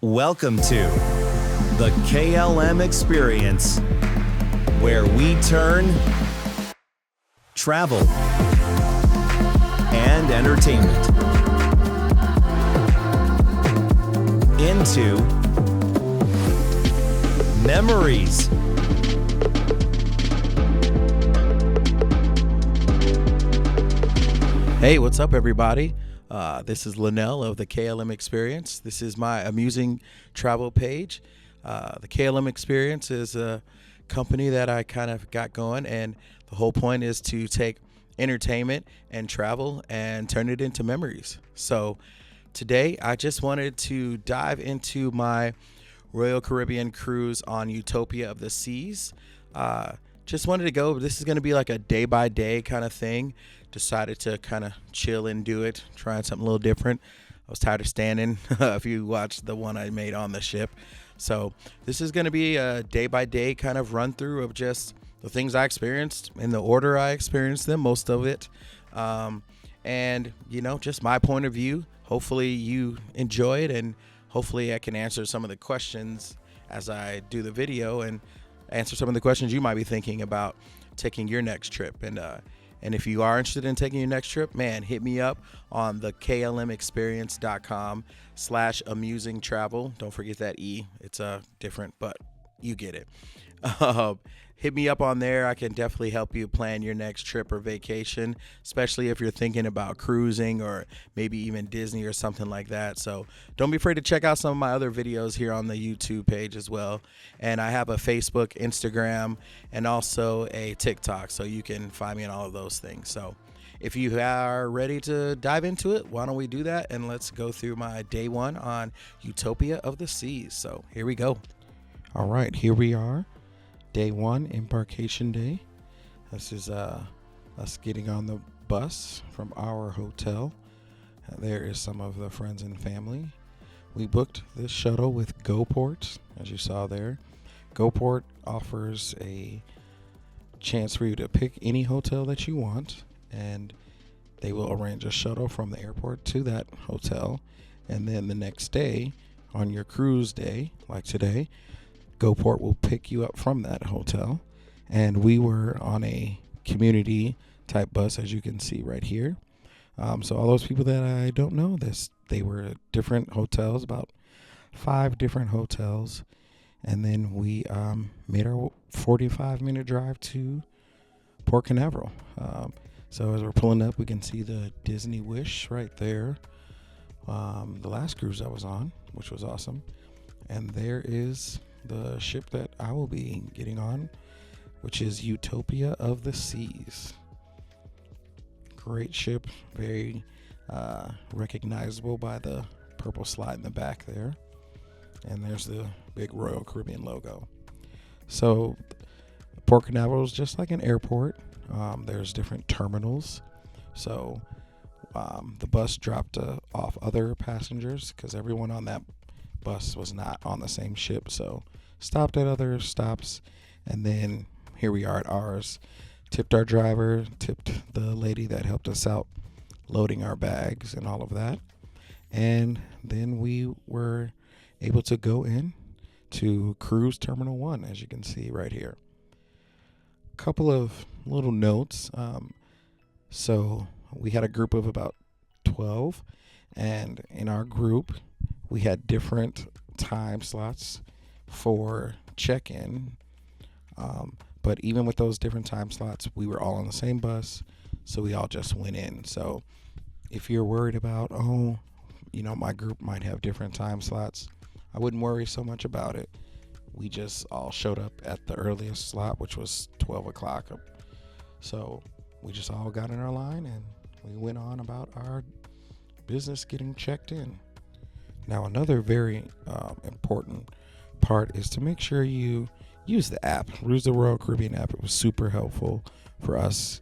Welcome to the KLM Experience, where we turn travel and entertainment into memories. Hey, what's up, everybody? This is Linnell of the KLM Experience. This is my amusing travel page. The KLM Experience is a company that I kind of got going, and the whole point is to take entertainment and travel and turn it into memories. So today, I just wanted to dive into my Royal Caribbean cruise on Utopia of the Seas. Just wanted to go. This is going to be like a day-by-day kind of thing. Decided to kind of chill and do it, trying something a little different. I was tired of standing if you watched the one I made on the ship. So this is going to be a day-by-day kind of run-through of just the things I experienced in the order I experienced them, most of it. And, you know, just my point of view. Hopefully you enjoy it, and hopefully I can answer some of the questions as I do the video and answer some of the questions you might be thinking about taking your next trip. And if you are interested in taking your next trip, man, hit me up on the klmexperience.com/amusing travel. Don't forget that E. It's different, but you get it. Hit me up on there. I can definitely help you plan your next trip or vacation, especially if you're thinking about cruising or maybe even Disney or something like that. So don't be afraid to check out some of my other videos here on the YouTube page as well. And I have a Facebook, Instagram, and also a TikTok, so you can find me on all of those things. So if you are ready to dive into it, why don't we do that? And let's go through my day one on Utopia of the Seas. So here we go. All right, here we are. Day one, Embarkation Day. This is us getting on the bus from our hotel. There is some of the friends and family. We booked this shuttle with GoPort, as you saw there. GoPort offers a chance for you to pick any hotel that you want, and they will arrange a shuttle from the airport to that hotel. And then the next day, on your cruise day, like today, GoPort will pick you up from that hotel. And we were on a community type bus, as you can see right here. So all those people that I don't know, they were at different hotels, about 5 different hotels. And then we made our 45-minute drive to Port Canaveral. So as we're pulling up, we can see the Disney Wish right there. The last cruise I was on, which was awesome. And there is the ship that I will be getting on, which is Utopia of the Seas. Great ship, very recognizable by the purple slide in the back there. And there's the big Royal Caribbean logo. So Port Canaveral is just like an airport. There's different terminals. So the bus dropped off other passengers because everyone on that bus was not on the same ship, so stopped at other stops, and then here we are at ours. Tipped our driver, tipped the lady that helped us out loading our bags and all of that, and then we were able to go in to Cruise Terminal 1, as you can see right here. Couple of little notes. So we had a group of about 12, and in our group we had different time slots for check-in. But even with those different time slots, we were all on the same bus, so we all just went in. So if you're worried about, my group might have different time slots, I wouldn't worry so much about it. We just all showed up at the earliest slot, which was 12 o'clock. So we just all got in our line and we went on about our business getting checked in. Now, another very important part is to make sure you use the app. Use the Royal Caribbean app. It was super helpful for us,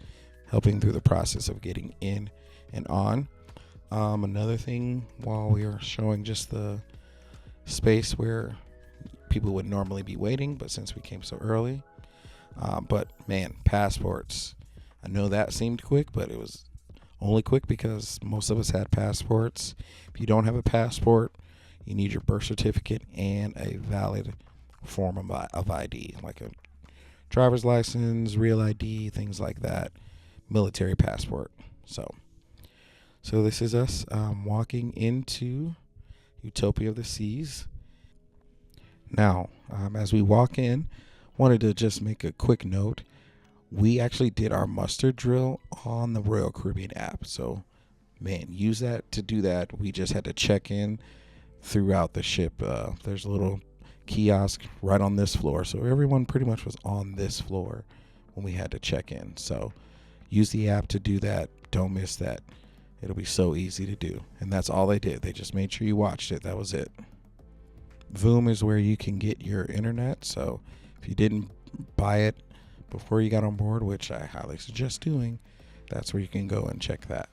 helping through the process of getting in and on. Another thing, while we were showing just the space where people would normally be waiting, but since we came so early, but man, passports. I know that seemed quick, but it was only quick because most of us had passports. If you don't have a passport, you need your birth certificate and a valid form of ID, like a driver's license, real ID, things like that, military passport. So this is us walking into Utopia of the Seas. Now, as we walk in, wanted to just make a quick note. We actually did our muster drill on the Royal Caribbean app. So, man, use that to do that. We just had to check in throughout the ship. There's a little kiosk right on this floor. So everyone pretty much was on this floor when we had to check in. So use the app to do that. Don't miss that. It'll be so easy to do. And that's all they did. They just made sure you watched it. That was it. Voom is where you can get your internet. So if you didn't buy it before you got on board, which I highly suggest doing, that's where you can go and check that.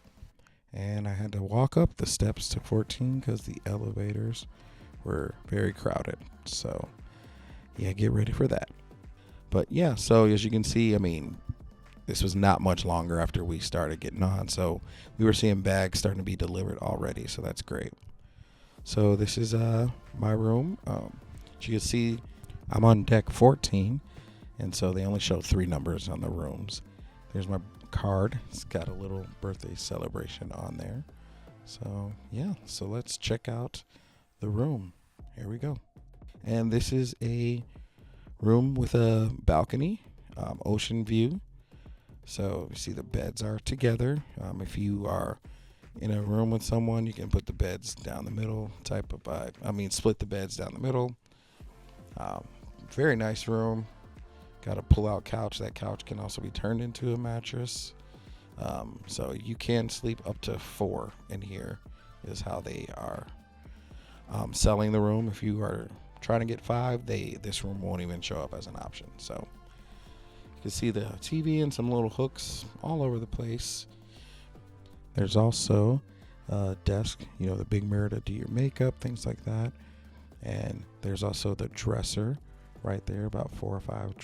And I had to walk up the steps to 14 because the elevators were very crowded. So yeah, get ready for that. But yeah, so as you can see, I mean, this was not much longer after we started getting on. So we were seeing bags starting to be delivered already. So that's great. So this is my room. As you can see, I'm on deck 14. And so they only show 3 numbers on the rooms. There's my card. It's got a little birthday celebration on there. So yeah, so let's check out the room. Here we go. And this is a room with a balcony, ocean view. So you see the beds are together. If you are in a room with someone, you can put the beds down the middle type of vibe. Split the beds down the middle. Very nice room. Got a pull-out couch. That couch can also be turned into a mattress. So you can sleep up to 4 in here is how they are selling the room. If you are trying to get 5, this room won't even show up as an option. So you can see the TV and some little hooks all over the place. There's also a desk, the big mirror to do your makeup, things like that. And there's also the dresser right there, about 4 or 5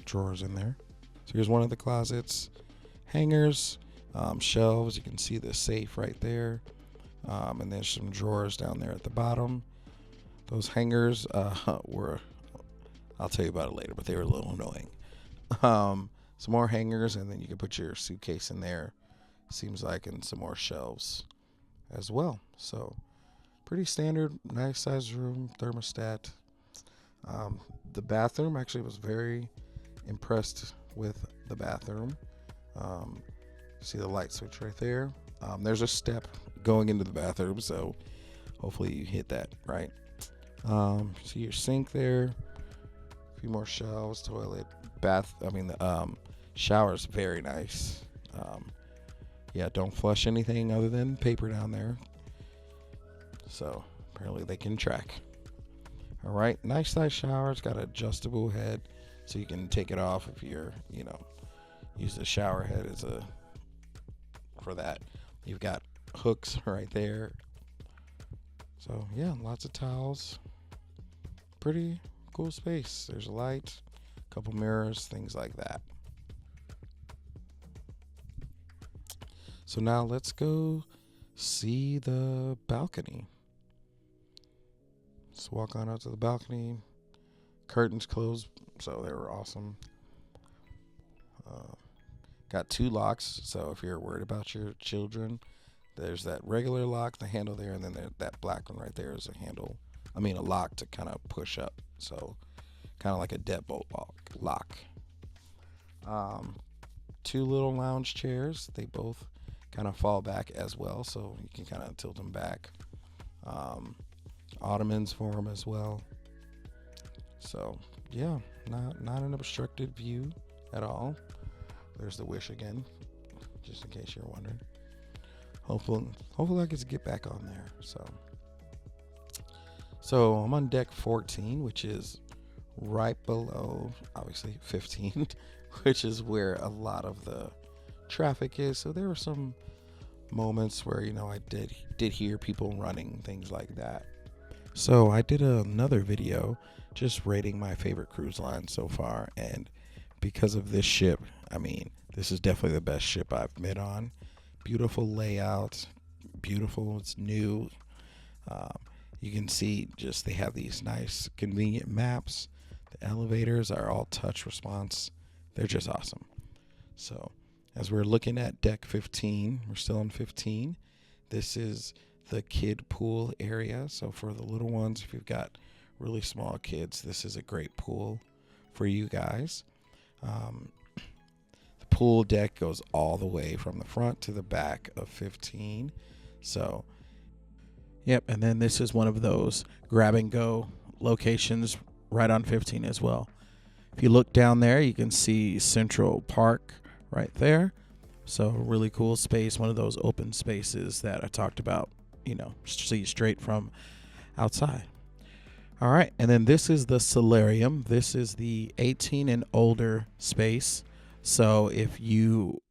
drawers in there. So here's one of the closets, hangers, shelves. You can see the safe right there. And there's some drawers down there at the bottom. Those hangers were, I'll tell you about it later, but they were a little annoying. Some more hangers, and then you can put your suitcase in there, seems like, and some more shelves as well. So pretty standard, nice size room, thermostat. The bathroom, actually was very impressed with the bathroom. See the light switch right there. There's a step going into the bathroom, so hopefully you hit that right. See your sink there, a few more shelves, toilet, bath. The shower is very nice. Yeah, don't flush anything other than paper down there. So apparently they can track. All right, nice size shower. It's got an adjustable head, so you can take it off if you're, use the shower head for that. You've got hooks right there. So yeah, lots of towels. Pretty cool space. There's a light, a couple mirrors, things like that. So now let's go see the balcony. Let's walk on out to the balcony. Curtains closed, so they were awesome. Got 2 locks, so if you're worried about your children, there's that regular lock, the handle there, and then that black one right there is a lock to kind of push up. So kind of like a deadbolt lock. 2 little lounge chairs. They both kind of fall back as well, so you can kind of tilt them back. Ottomans for them as well. So yeah, not an obstructed view at all. There's the wish again, just in case you're wondering. Hopefully I get to get back on there. So I'm on deck 14, which is right below, obviously, 15, which is where a lot of the traffic is. So there were some moments where, I did hear people running, things like that. So I did another video just rating my favorite cruise line so far, and because of this ship, this is definitely the best ship I've been on. Beautiful layout, beautiful, it's new. You can see just they have these nice convenient maps. The elevators are all touch response. They're just awesome. So as we're looking at deck 15, we're still on 15. This is the kid pool area. So for the little ones, if you've got really small kids, this is a great pool for you guys. The pool deck goes all the way from the front to the back of 15. So, yep. And then this is one of those grab and go locations right on 15 as well. If you look down there, you can see Central Park right there. So really cool space, one of those open spaces that I talked about, see straight from outside. All right, and then this is the solarium. This is the 18 and older space. So if you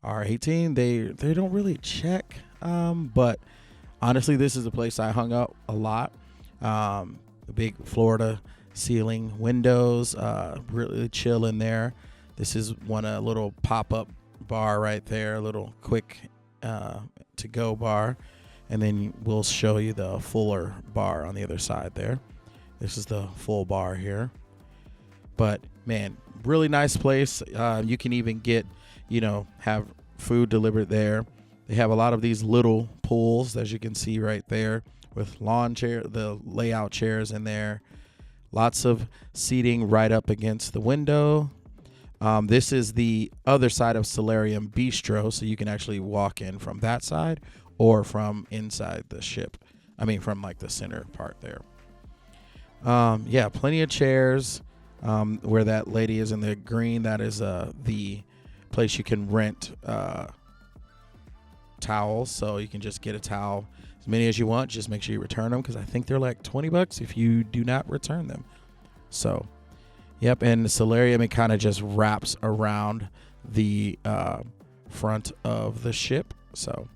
are 18, they don't really check, but honestly, this is the place I hung out a lot. The big Florida ceiling windows, really chill in there. This is a little pop-up bar right there, a little quick to-go bar, and then we'll show you the fuller bar on the other side there. This is the full bar here. But man, really nice place. You can even get, have food delivered there. They have a lot of these little pools, as you can see right there, with the layout chairs in there. Lots of seating right up against the window. This is the other side of Solarium Bistro, so you can actually walk in from that side or from inside the ship. From like the center part there. Plenty of chairs. Where that lady is in the green, that is the place you can rent towels. So you can just get a towel as many as you want. Just make sure you return them, because I think they're like $20 if you do not return them. So, yep. And the solarium, it kind of just wraps around the front of the ship. So,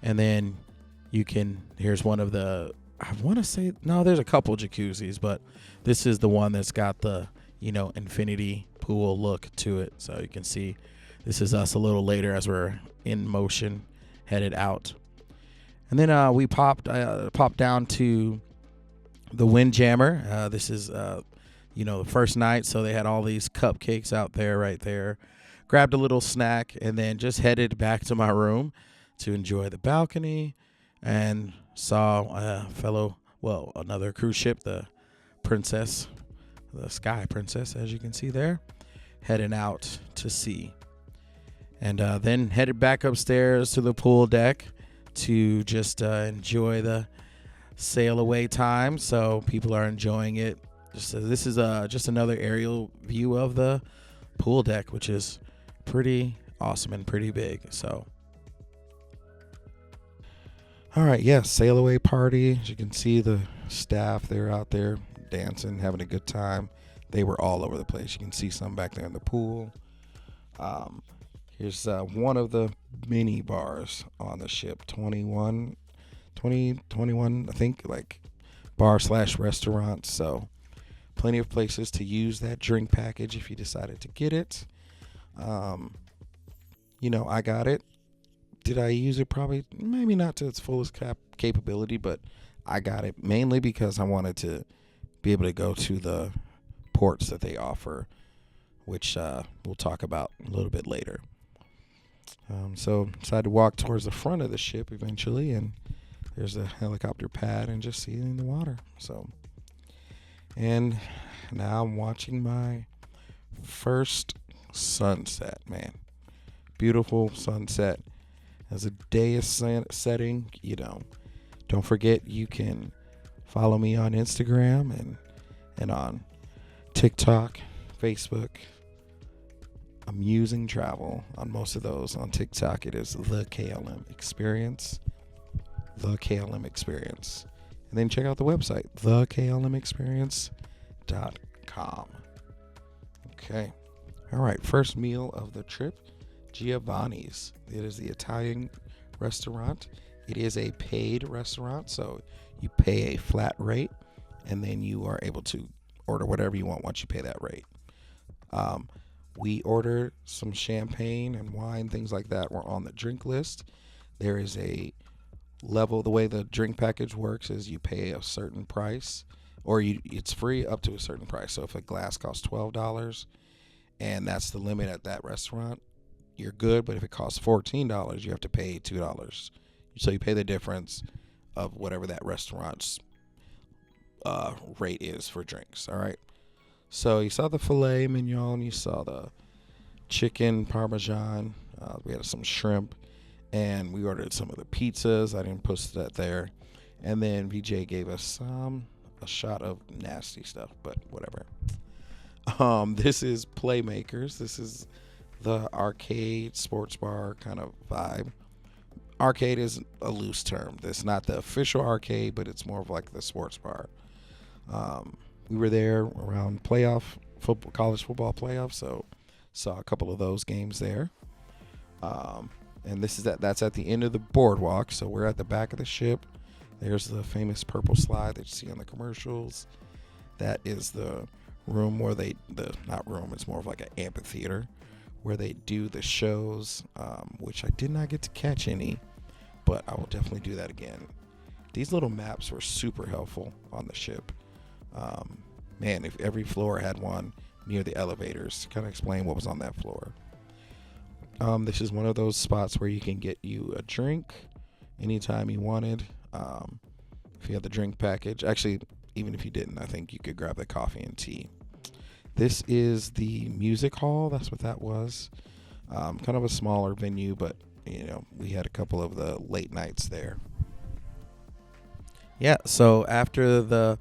and then here's one of the, I want to say, no, there's a couple jacuzzis, but this is the one that's got the, infinity pool look to it. So you can see this is us a little later as we're in motion, headed out. And then we popped down to the Windjammer. This is, the first night. So they had all these cupcakes out there, right there. Grabbed a little snack and then just headed back to my room to enjoy the balcony, and saw another cruise ship, the Sky Princess, as you can see there, heading out to sea. And then headed back upstairs to the pool deck to just enjoy the sail away time. So people are enjoying it. This is just another aerial view of the pool deck, which is pretty awesome and pretty big. So, all right, sail away party. As you can see, the staff, they're out there dancing, having a good time. They were all over the place. You can see some back there in the pool. Here's one of the mini bars on the ship, 21, I think, like bar/restaurant. So plenty of places to use that drink package if you decided to get it. I got it. Did I use it? Probably, maybe not to its fullest capability, but I got it mainly because I wanted to be able to go to the ports that they offer, which we'll talk about a little bit later. So decided to walk towards the front of the ship eventually, and there's a helicopter pad and just seeing the water. So, and now I'm watching my first sunset, man. Beautiful sunset. As the day is setting, don't forget you can follow me on Instagram and on TikTok, Facebook. I'm using travel on most of those. On TikTok, it is the KLM Experience. The KLM Experience. And then check out the website, theklmexperience.com. Okay. All right. First meal of the trip, Giovanni's. It is the Italian restaurant. It is a paid restaurant, so you pay a flat rate, and then you are able to order whatever you want once you pay that rate. We ordered some champagne and wine, things like that were on the drink list. There is a level, the way the drink package works is you pay a certain price, or it's free up to a certain price. So if a glass costs $12 and that's the limit at that restaurant, you're good. But if it costs $14, you have to pay $2. So you pay the difference of whatever that restaurant's rate is for drinks. All right. So you saw the filet mignon, you saw the chicken parmesan, we had some shrimp, and we ordered some of the pizzas. I didn't post that there. And then VJ gave us a shot of nasty stuff, but whatever. This is Playmakers. This is the arcade sports bar kind of vibe. Arcade is a loose term. That's not the official arcade, but it's more of like the sports bar. We were there around football, college football playoffs, so saw a couple of those games there. And that's at the end of the boardwalk, so we're at the back of the ship. There's the famous purple slide that you see on the commercials. That is the room where it's more of like an amphitheater where they do the shows, which I did not get to catch any, but I will definitely do that again. These little maps were super helpful on the ship. Man, if every floor had one near the elevators to kind of explain what was on that floor. This is one of those spots where you can get you a drink anytime you wanted. If you had the drink package, actually, even if you didn't, I think you could grab the coffee and tea. This is the music hall. That's what that was. Kind of a smaller venue, but we had a couple of the late nights there. Yeah, so after the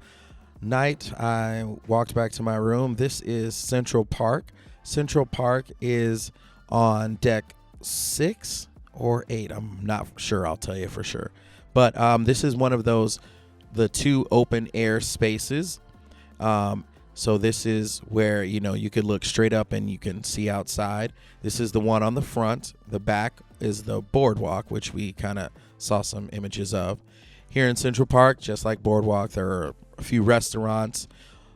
night, I walked back to my room. This is Central Park. Central Park is on deck 6 or 8. I'm not sure. I'll tell you for sure. But this is one of the 2 open air spaces. So this is where, you could look straight up and you can see outside. This is the one on the front. The back is the boardwalk, which we kind of saw some images of. Here in Central Park, just like boardwalk, there are a few restaurants.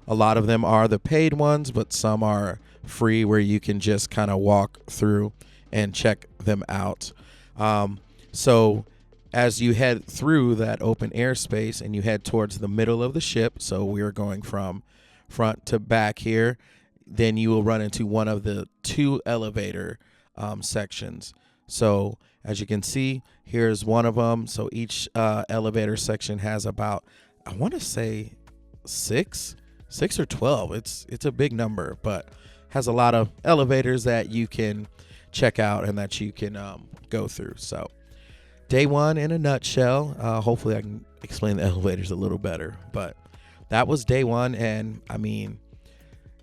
A lot of them are the paid ones, but some are free where you can just kind of walk through and check them out. So as you head through that open air space and you head towards the middle of the ship, so we are going from front to back here, then you will run into one of the 2 elevator sections. So as you can see, here's one of them. So each elevator section has about, I want to say 6 or 12. It's a big number, but has a lot of elevators that you can check out and that you can go through. So day 1 in a nutshell. Hopefully I can explain the elevators a little better, but that was day 1. And I mean,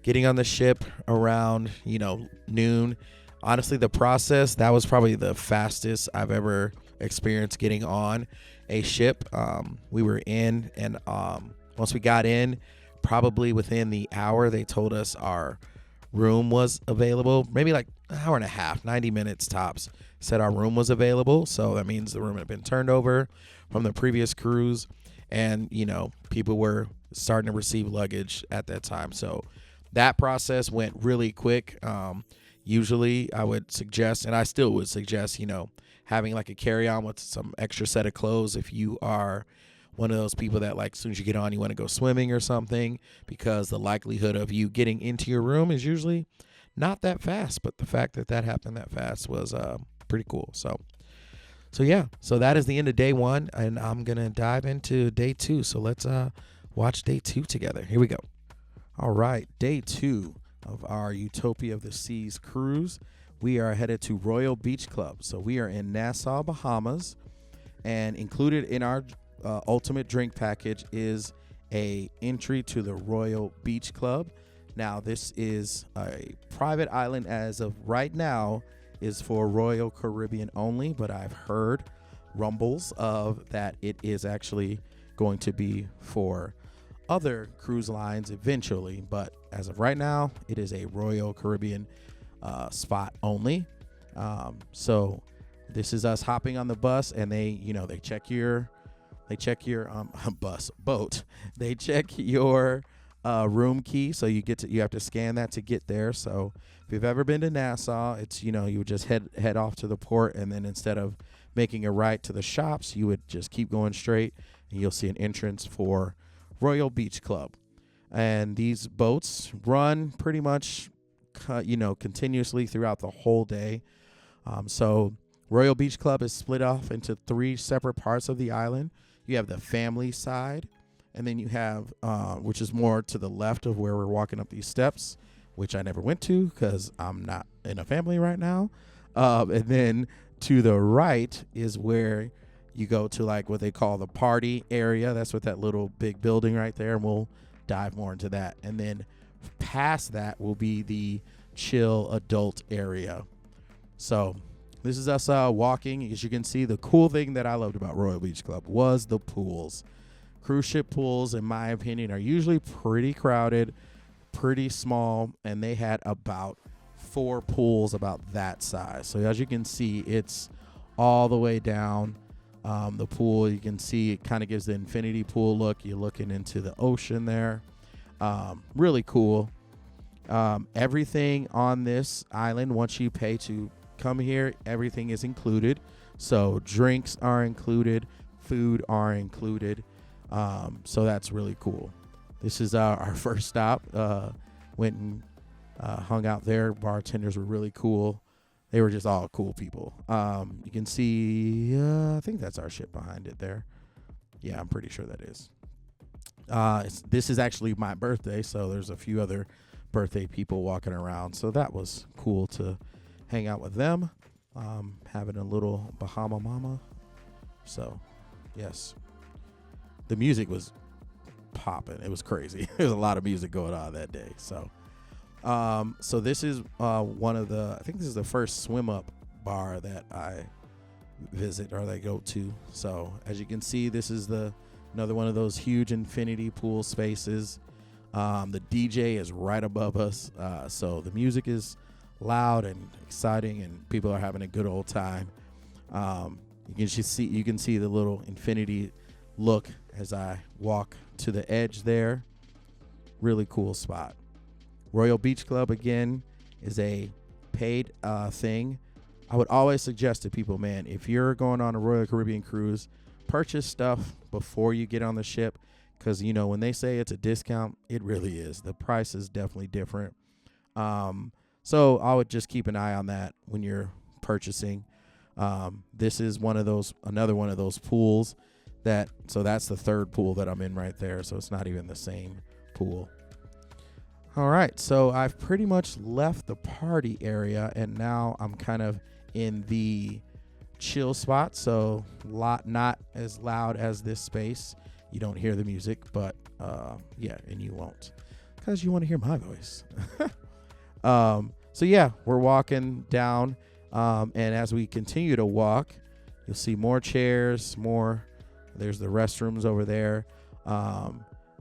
getting on the ship around, noon, honestly, the process, that was probably the fastest I've ever experienced getting on a ship. We were in, and once we got in, probably within the hour, they told us our room was available. Maybe like an hour and a half, 90 minutes tops, said our room was available. So that means the room had been turned over from the previous cruise, and people were starting to receive luggage at that time. So that process went really quick. Usually I would suggest, and I still would suggest, having like a carry-on with some extra set of clothes if you are one of those people that, like, as soon as you get on, you want to go swimming or something, because the likelihood of you getting into your room is usually not that fast. But the fact that happened that fast was pretty cool. So yeah, so that is the end of day 1, and I'm going to dive into day 2. So let's watch day 2 together. Here we go. All right, day 2 of our Utopia of the Seas cruise. We are headed to Royal Beach Club. So we are in Nassau, Bahamas, and included in our ultimate drink package is a entry to the Royal Beach Club. Now, this is a private island as of right now, is for Royal Caribbean only, but I've heard rumbles of that it is actually going to be for other cruise lines eventually, but as of right now, it is a Royal Caribbean spot only. So this is us hopping on the bus, and they check your boat. They check your room key, so you have to scan that to get there. So if you've ever been to Nassau, it's you would just head off to the port, and then instead of making a right to the shops, you would just keep going straight, and you'll see an entrance for Royal Beach Club. And these boats run pretty much, continuously throughout the whole day. So Royal Beach Club is split off into 3 separate parts of the island. You have the family side, and then you have, which is more to the left of where we're walking up these steps, which I never went to because I'm not in a family right now. And then to the right is where you go to like what they call the party area. That's what that little big building right there, and we'll dive more into that. And then past that will be the chill adult area. So this is us walking. As you can see, the cool thing that I loved about Royal Beach Club was the pools. Cruise ship pools, in my opinion, are usually pretty crowded, pretty small, and they had about 4 pools about that size. So as you can see, it's all the way down. The pool, you can see it kind of gives the infinity pool look. You're looking into the ocean there. Really cool. Everything on this island, once you pay to come here, everything is included. So drinks are included, food are included. So that's really cool. This is our first stop. Went and hung out there. Bartenders were really cool. They were just all cool people. You can see, I think that's our ship behind it there. Yeah, I'm pretty sure that is. This is actually my birthday, so there's a few other birthday people walking around. So that was cool to hang out with them. Having a little Bahama Mama. So, yes. The music was popping. It was crazy. There's a lot of music going on that day. So this is one of the, I think this is the first swim up bar that I visit or they go to. So as you can see, this is another one of those huge infinity pool spaces. The DJ is right above us. So the music is loud and exciting and people are having a good old time. You can see the little infinity look as I walk to the edge there. Really cool spot. Royal Beach Club, again, is a paid thing. I would always suggest to people, man, if you're going on a Royal Caribbean cruise, purchase stuff before you get on the ship because, when they say it's a discount, it really is. The price is definitely different. So I would just keep an eye on that when you're purchasing. This is another one of those pools so that's the third pool that I'm in right there. So it's not even the same pool. All right, so I've pretty much left the party area, and now I'm kind of in the chill spot. So not as loud as this space. You don't hear the music, but and you won't because you want to hear my voice. So yeah, we're walking down, and as we continue to walk, you'll see more chairs, there's the restrooms over there.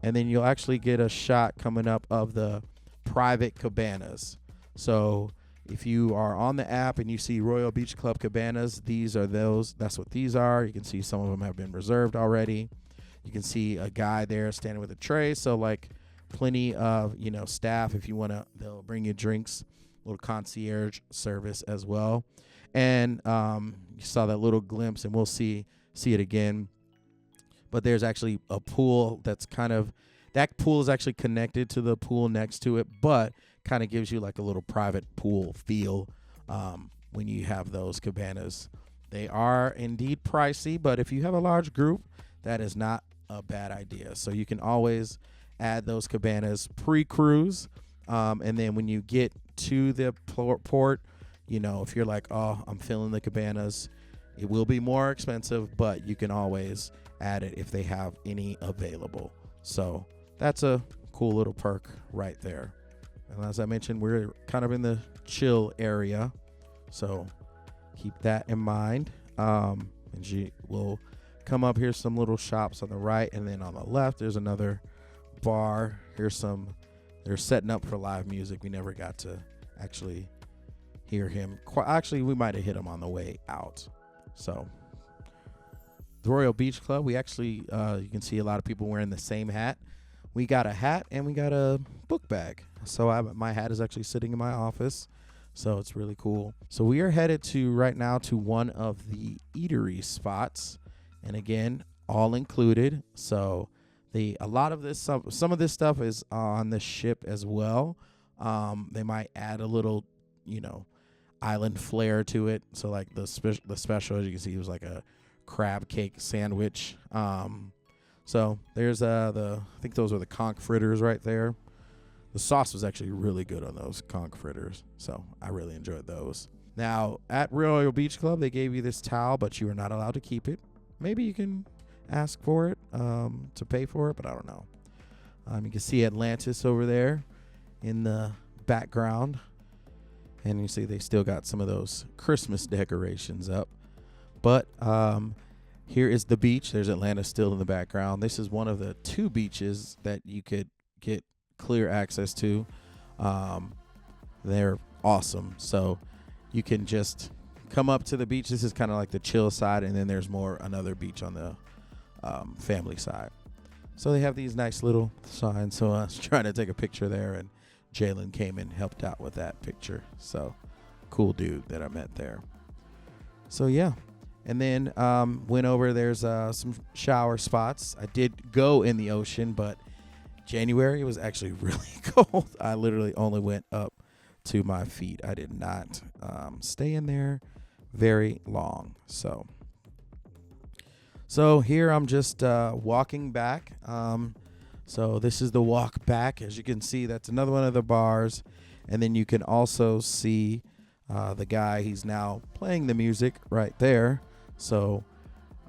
And then you'll actually get a shot coming up of the private cabanas. So if you are on the app and you see Royal Beach Club cabanas, that's what these are. You can see some of them have been reserved already. You can see a guy there standing with a tray. So like plenty of, staff, if you want to, they'll bring you drinks, little concierge service as well. And you saw that little glimpse, and we'll see it again. But there's actually a pool that pool is actually connected to the pool next to it, but kind of gives you like a little private pool feel when you have those cabanas. They are indeed pricey, but if you have a large group, that is not a bad idea. So you can always add those cabanas pre-cruise, and then when you get to the port, if you're like, oh, I'm filling the cabanas, it will be more expensive, but you can always add it if they have any available. So that's a cool little perk right there. And as I mentioned, we're kind of in the chill area, so keep that in mind. And we'll come up, here's some little shops on the right, and then on the left there's another bar. They're setting up for live music. We never got to actually hear him. Actually, we might have hit him on the way out. So the Royal Beach Club, we actually, you can see a lot of people wearing the same hat. We got a hat and we got a book bag. So my hat is actually sitting in my office. So it's really cool. So we are headed to right now to one of the eatery spots. And again, all included. So a lot of this, some of this stuff is on the ship as well. They might add a little, island flair to it. So like the special, as you can see, was like a crab cake sandwich. So there's I think those are the conch fritters right there. The sauce was actually really good on those conch fritters, so I really enjoyed those. Now, at Royal Beach Club, they gave you this towel, but you are not allowed to keep it. Maybe you can ask for it to pay for it, but I don't know. You can see Atlantis over there in the background, and you see they still got some of those Christmas decorations up. But here is the beach. There's Atlantis still in the background. This is one of the 2 beaches that you could get clear access to. They're awesome. So you can just come up to the beach. This is kind of like the chill side, and then there's another beach on the family side. So they have these nice little signs. So I was trying to take a picture there, and Jalen came and helped out with that picture. So cool dude that I met there. So yeah. And then went over, there's some shower spots. I did go in the ocean, but January, it was actually really cold. I literally only went up to my feet. I did not stay in there very long. So here I'm just walking back. So this is the walk back. As you can see, that's another one of the bars. And then you can also see the guy, he's now playing the music right there. So,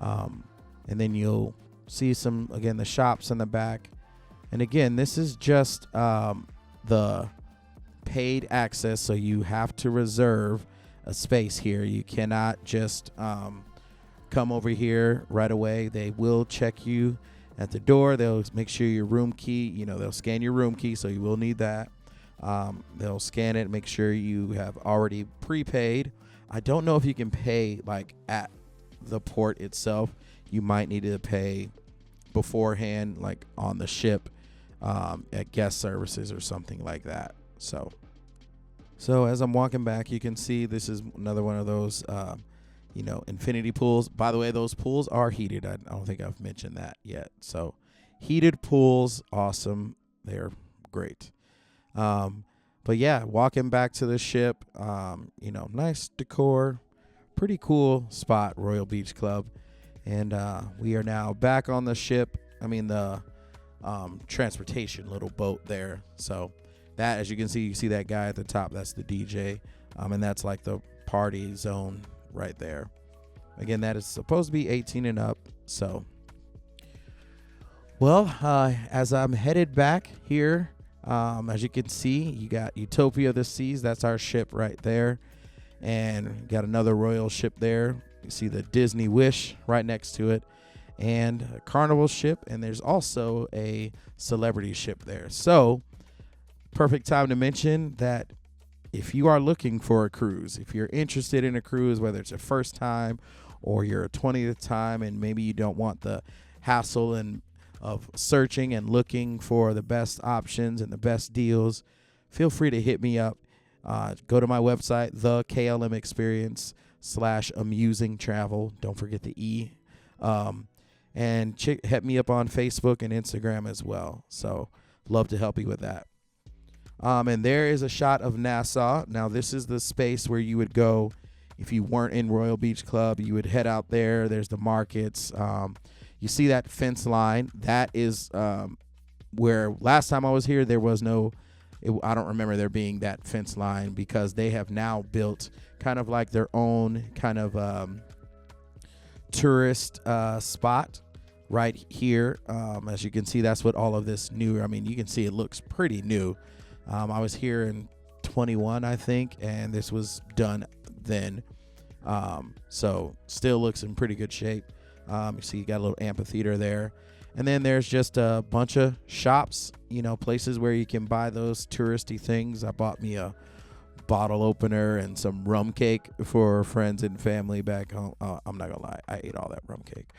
and then you'll see the shops in the back. And again, this is just the paid access, so you have to reserve a space here. You cannot just come over here right away. They will check you at the door. They'll make sure your room key, they'll scan your room key, so you will need that. They'll scan it, make sure you have already prepaid. I don't know if you can pay like at the port itself. You might need to pay beforehand, like on the ship. At guest services or something like that. So as I'm walking back, you can see this is another one of those, infinity pools. By the way, those pools are heated. I don't think I've mentioned that yet. So heated pools, awesome. They're great. But yeah, walking back to the ship, nice decor, pretty cool spot, Royal Beach Club. And we are now back on the ship. The transportation little boat there. So that, as you see that guy at the top, that's the DJ, and that's like the party zone right there. Again, that is supposed to be 18 and up. So as I'm headed back here, as you can see, you got Utopia of the Seas. That's our ship right there, and got another royal ship there. You see the Disney Wish right next to it, and a Carnival ship, and there's also a celebrity ship there. So perfect time to mention that if you are looking for a cruise, if you're interested in a cruise, whether it's a first time or you're a 20th time, and maybe you don't want the hassle of searching and looking for the best options and the best deals, feel free to hit me up. Go to my website, the KLM Experience /amusing travel. Don't forget the E. And hit me up on Facebook and Instagram as well. So love to help you with that. And there is a shot of Nassau. Now this is the space where you would go if you weren't in Royal Beach Club. You would head out there. There's the markets. You see that fence line. That is where last time I was here, there was no, I don't remember there being that fence line, because they have now built kind of like their own kind of tourist spot right here. As you can see, that's what all of this new, you can see it looks pretty new. I was here in 21, I think, and this was done then. So still looks in pretty good shape. You see you got a little amphitheater there, and then there's just a bunch of shops, places where you can buy those touristy things. I bought me a bottle opener and some rum cake for friends and family back home. I'm not gonna lie, I ate all that rum cake.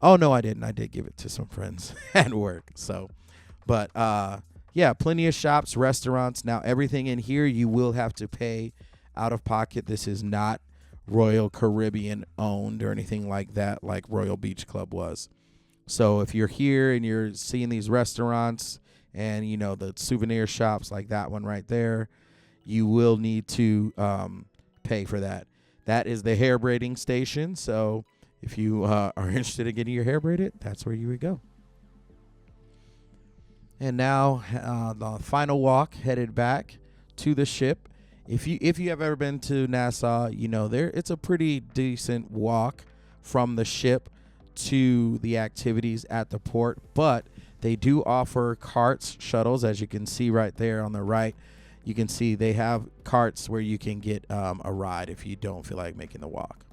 Oh no, I didn't. I did give it to some friends at work. So, but yeah, plenty of shops, restaurants. Now everything in here you will have to pay out of pocket. This is not Royal Caribbean owned or anything like that, like Royal Beach Club was. So if you're here and you're seeing these restaurants and, you know, the souvenir shops like that one right there, you will need to pay for that. That is the hair braiding station. So if you are interested in getting your hair braided, that's where you would go. And now the final walk headed back to the ship. If you have ever been to Nassau, you know it's a pretty decent walk from the ship to the activities at the port, but they do offer carts, shuttles, as you can see right there on the right. You can see they have carts where you can get a ride if you don't feel like making the walk.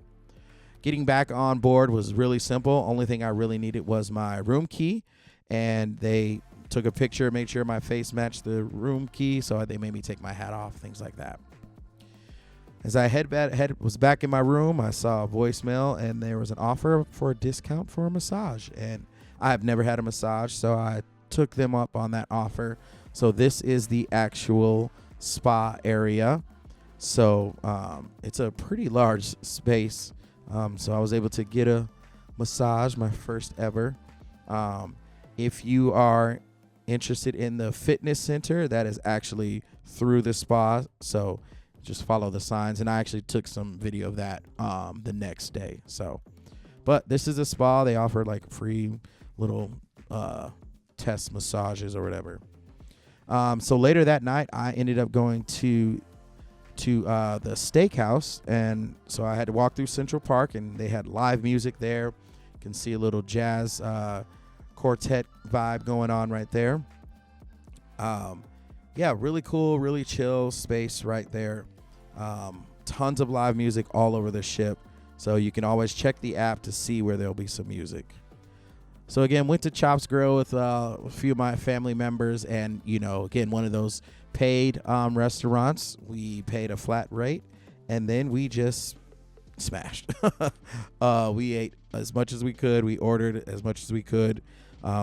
Getting back on board was really simple. Only thing I really needed was my room key, and they took a picture, made sure my face matched the room key, so they made me take my hat off, things like that. As I was back in my room, I saw a voicemail, and there was an offer for a discount for a massage. And I have never had a massage, so I took them up on that offer. So this is the actual spa area. So it's a pretty large space. So I was able to get a massage, my first ever. If you are interested in the fitness center, that is actually through the spa. So just follow the signs, and I actually took some video of that the next day. So, but this is a spa. They offer like free little test massages or whatever. So later that night, I ended up going to the steakhouse, and so I had to walk through Central Park, and they had live music there. You can see a little jazz quartet vibe going on right there. Yeah, really cool, really chill space right there. Tons of live music all over the ship, so you can always check the app to see where there'll be some music. So again, went to Chops Grill with a few of my family members, and again, one of those paid restaurants. We paid a flat rate, and then we just smashed. We ate as much as we could. We ordered as much as we could,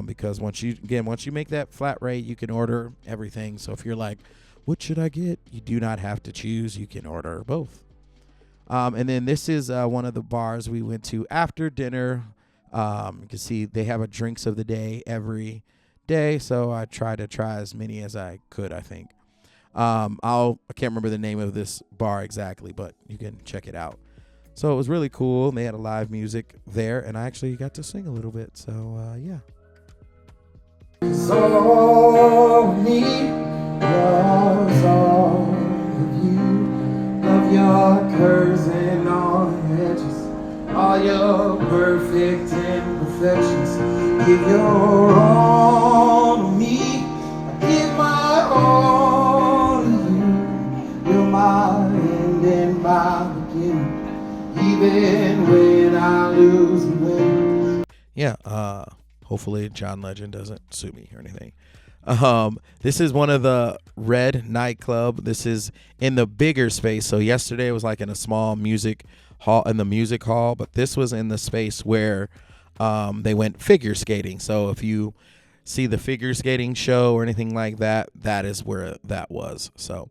because once you make that flat rate, you can order everything. So if you're like, what should I get? You do not have to choose. You can order both. And then this is one of the bars we went to after dinner. You can see they have a drinks of the day every day, so I tried to try as many as I could, I think. I can't remember the name of this bar exactly, but you can check it out. So it was really cool. They had a live music there, and I actually got to sing a little bit. So yeah. All we need was all of you, of your curves and all the edges, all your perfect imperfections. Give your all to me, I give my all to you. You're my end and my beginning, even when I lose and win. Yeah, hopefully John Legend doesn't sue me or anything. This is one of the Red nightclub. This is in the bigger space. So yesterday it was like in a small music hall, but this was in the space where they went figure skating. So if you see the figure skating show or anything like that, that is where that was. So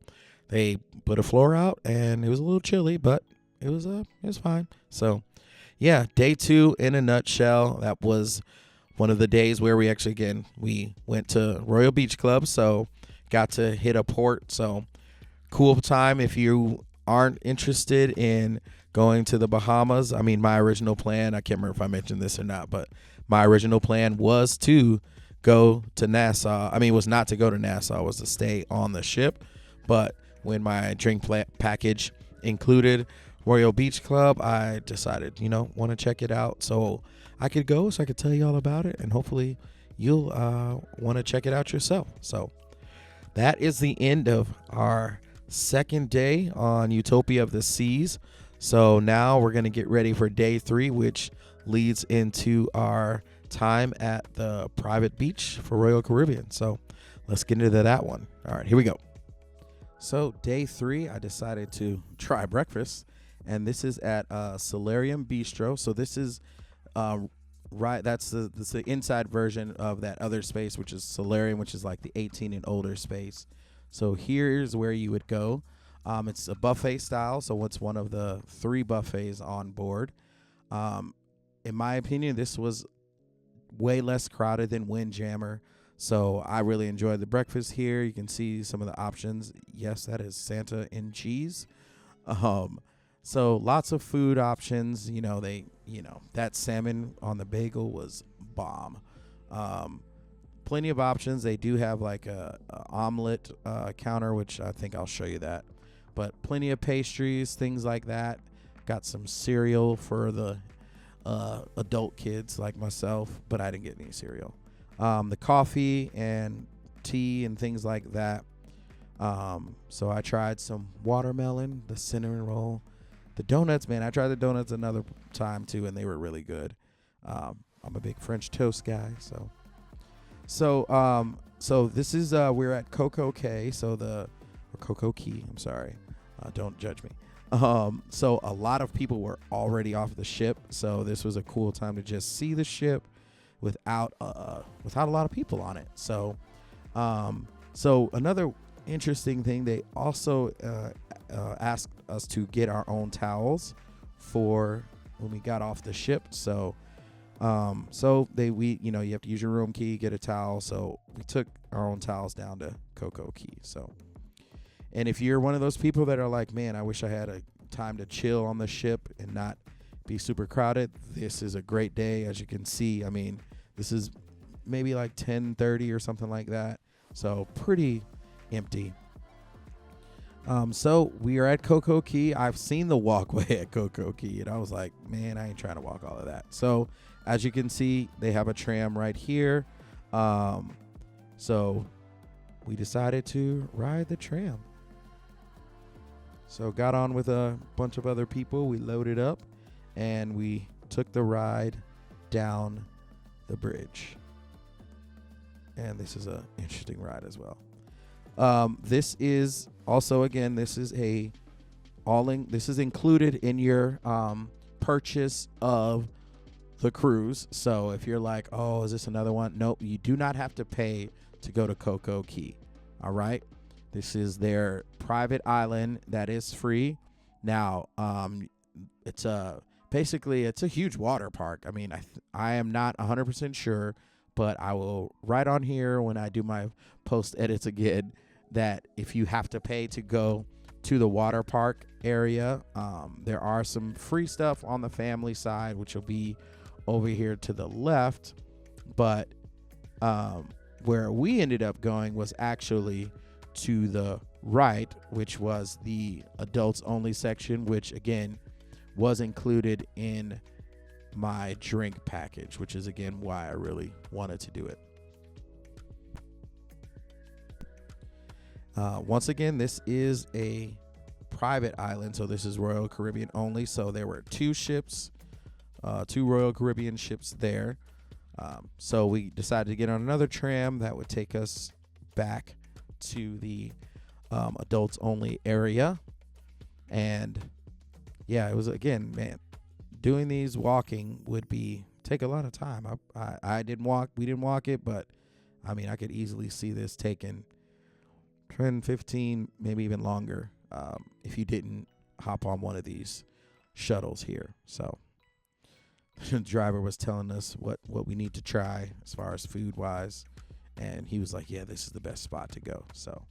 they put a floor out, and it was a little chilly, but it was fine. So yeah, day 2 in a nutshell. That was one of the days where we went to Royal Beach Club, so got to hit a port. So cool time if you aren't interested in going to the Bahamas. I mean, my original plan, I can't remember if I mentioned this or not, but my original plan was to go to Nassau. I mean, it was not to go to Nassau, it was to stay on the ship. But when my drink package included Royal Beach Club, I decided, want to check it out. So I could go, so I could tell you all about it, and hopefully you'll want to check it out yourself. So that is the end of our second day on Utopia of the Seas. So now we're going to get ready for day 3, which leads into our time at the private beach for Royal Caribbean. So let's get into that one. All right, here we go. So day 3, I decided to try breakfast, and this is at Solarium Bistro. So this is that's the inside version of that other space, which is Solarium, which is like the 18 and older space. So here's where you would go. It's a buffet style, so it's one of the 3 buffets on board. In my opinion, this was way less crowded than Windjammer. So I really enjoyed the breakfast here. You can see some of the options. Yes, that is Santa and cheese. So lots of food options. That salmon on the bagel was bomb. Plenty of options. They do have like a omelet counter, which I think I'll show you that. But plenty of pastries, things like that. Got some cereal for the adult kids like myself, but I didn't get any cereal. The coffee and tea and things like that. So I tried some watermelon, the cinnamon roll, the donuts. Man, I tried the donuts another time too, and they were really good. I'm a big French toast guy, so this is we're at CocoCay, or CocoCay. I'm sorry, don't judge me. So a lot of people were already off the ship, so this was a cool time to just see the ship without a lot of people on it. So another interesting thing, they also asked us to get our own towels for when we got off the ship. So you have to use your room key, get a towel. So we took our own towels down to CocoCay. So. And if you're one of those people that are like, man, I wish I had a time to chill on the ship and not be super crowded, this is a great day. As you can see, I mean, this is maybe like 10:30 or something like that. So pretty empty. So we are at CocoCay. I've seen the walkway at CocoCay, and I was like, man, I ain't trying to walk all of that. So as you can see, they have a tram right here. So we decided to ride the tram. So got on with a bunch of other people. We loaded up and we took the ride down the bridge. And this is an interesting ride as well. This is also, again, this is included in your purchase of the cruise. So if you're like, oh, is this another one? Nope, you do not have to pay to go to CocoCay. All right. This is their private island that is free. Now, it's a huge water park. I mean, I am not 100% sure, but I will write on here when I do my post edits again that if you have to pay to go to the water park area, there are some free stuff on the family side, which will be over here to the left. But where we ended up going was actually to the right, which was the adults only section, which again was included in my drink package, which is again why I really wanted to do it. Once again, this is a private island, so this is Royal Caribbean only. So there were 2 ships, 2 Royal Caribbean ships there. So we decided to get on another tram that would take us back to the adults only area. And yeah, it was, again, man, doing these walking would take a lot of time. We didn't walk it, but I mean, I could easily see this taking 10, 15, maybe even longer if you didn't hop on one of these shuttles here. So the driver was telling us what we need to try as far as food wise, and he was like, yeah, this is the best spot to go. So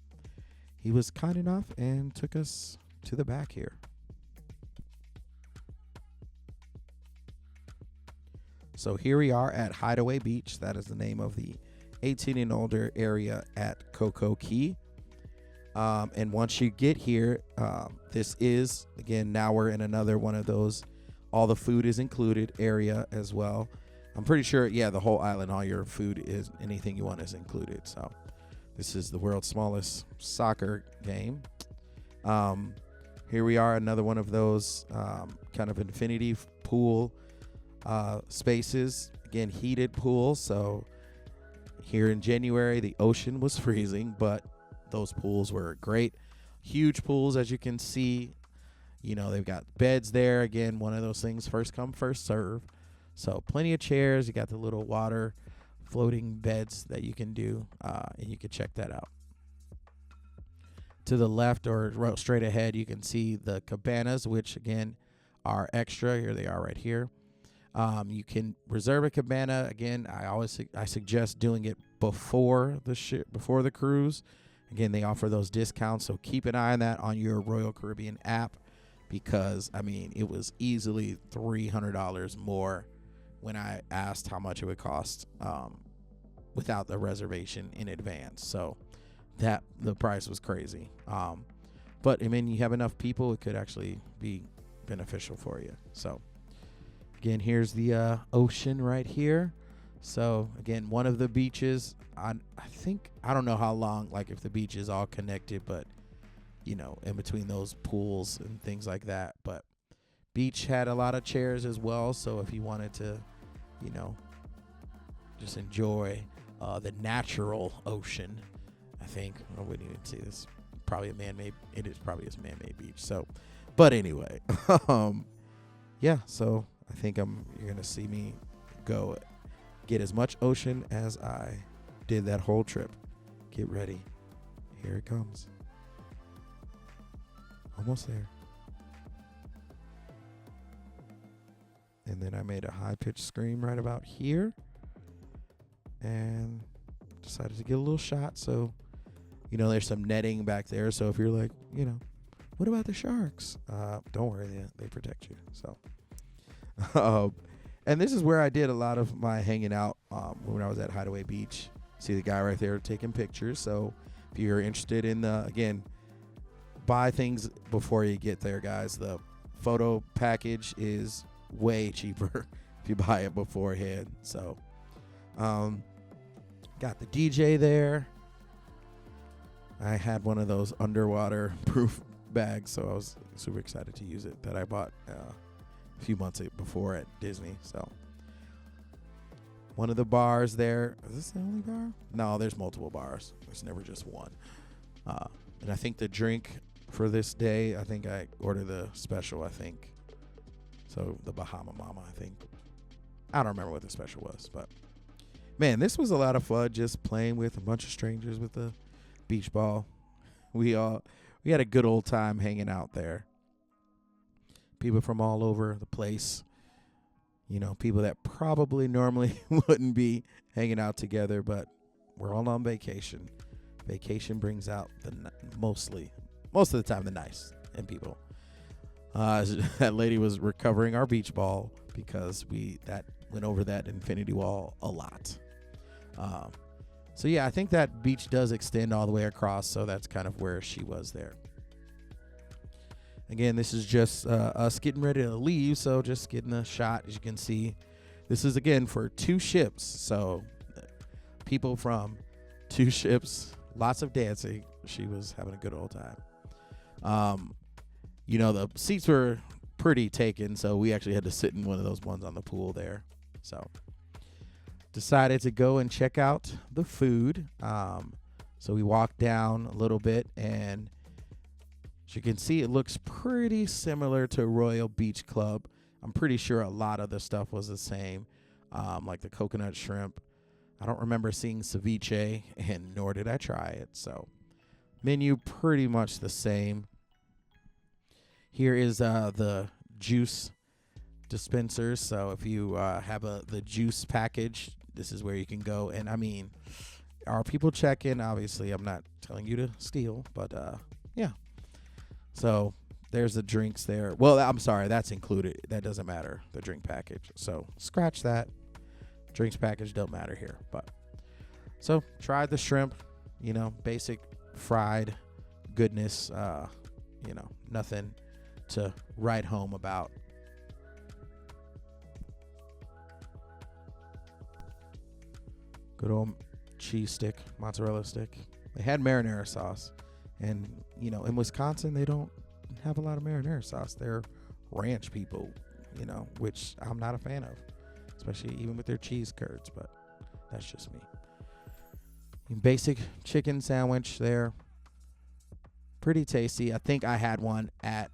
he was kind enough and took us to the back here. So here we are at Hideaway Beach. That is the name of the 18 and older area at CocoCay. And once you get here, this is, again, now we're in another one of those all the food is included area as well. I'm pretty sure, yeah, the whole island, all your food is, anything you want is included. So this is the world's smallest soccer game. Here we are, another one of those kind of infinity pool spaces. Again, heated pool. So here in January, the ocean was freezing, but those pools were great. Huge pools, as you can see. You know, they've got beds there. Again, one of those things, first come, first serve. So plenty of chairs. You got the little water floating beds that you can do, and you can check that out. to the left or straight ahead, you can see the cabanas, which again are extra. Here they are right here. You can reserve a cabana. Again, I suggest doing it before the cruise. Again, they offer those discounts, so keep an eye on that on your Royal Caribbean app, because I mean it was easily $300 more when I asked how much it would cost without the reservation in advance. So that the price was crazy. But I mean, you have enough people, it could actually be beneficial for you. So again, here's the ocean right here. So again, one of the beaches, I don't know how long, like if the beach is all connected, but you know, in between those pools and things like that. But beach had a lot of chairs as well. So if you wanted to, you know, just enjoy the natural ocean, I think I wouldn't even see this. Probably a man-made. It is probably a man-made beach. So, but anyway, yeah. So I think you're gonna see me go get as much ocean as I did that whole trip. Get ready. Here it comes. Almost there. And then I made a high-pitched scream right about here. And decided to get a little shot. So, you know, there's some netting back there. So if you're like, you know, what about the sharks? Don't worry, they protect you. So, and this is where I did a lot of my hanging out when I was at Hideaway Beach. See the guy right there taking pictures. So if you're interested in again, buy things before you get there, guys. The photo package is way cheaper if you buy it beforehand. So, got the DJ there. I had one of those underwater proof bags, so I was super excited to use it, that I bought a few months before at Disney. So one of the bars there. Is this the only bar? No, there's multiple bars. There's never just one. And I think the drink for this day, I think I ordered the special, I think. So the Bahama Mama, I think. I don't remember what the special was, but man, this was a lot of fun, just playing with a bunch of strangers with the beach ball. We had a good old time hanging out there. People from all over the place. You know, people that probably normally wouldn't be hanging out together, but we're all on vacation. Vacation brings out most of the time the nice in people. That lady was recovering our beach ball because that went over that infinity wall a lot. So yeah, I think that beach does extend all the way across, so that's kind of where she was there. Again, this is just us getting ready to leave, so just getting a shot. As you can see, this is again for 2 ships, so people from 2 ships, lots of dancing. She was having a good old time. You know, the seats were pretty taken, so we actually had to sit in one of those ones on the pool there. So decided to go and check out the food. So we walked down a little bit, and as you can see, it looks pretty similar to Royal Beach Club. I'm pretty sure a lot of the stuff was the same, like the coconut shrimp. I don't remember seeing ceviche, and nor did I try it. So menu pretty much the same. Here is the juice dispensers. So if you have the juice package, this is where you can go. And I mean, are people checking? Obviously, I'm not telling you to steal, but yeah. So there's the drinks there. Well, I'm sorry, that's included. That doesn't matter, the drink package. So scratch that. Drinks package don't matter here. But so tried the shrimp, you know, basic fried goodness, you know, nothing to write home about. Good old cheese stick, mozzarella stick. They had marinara sauce. And, you know, in Wisconsin, they don't have a lot of marinara sauce. They're ranch people, you know, which I'm not a fan of, especially even with their cheese curds, but that's just me. Basic chicken sandwich there. Pretty tasty. I think I had one at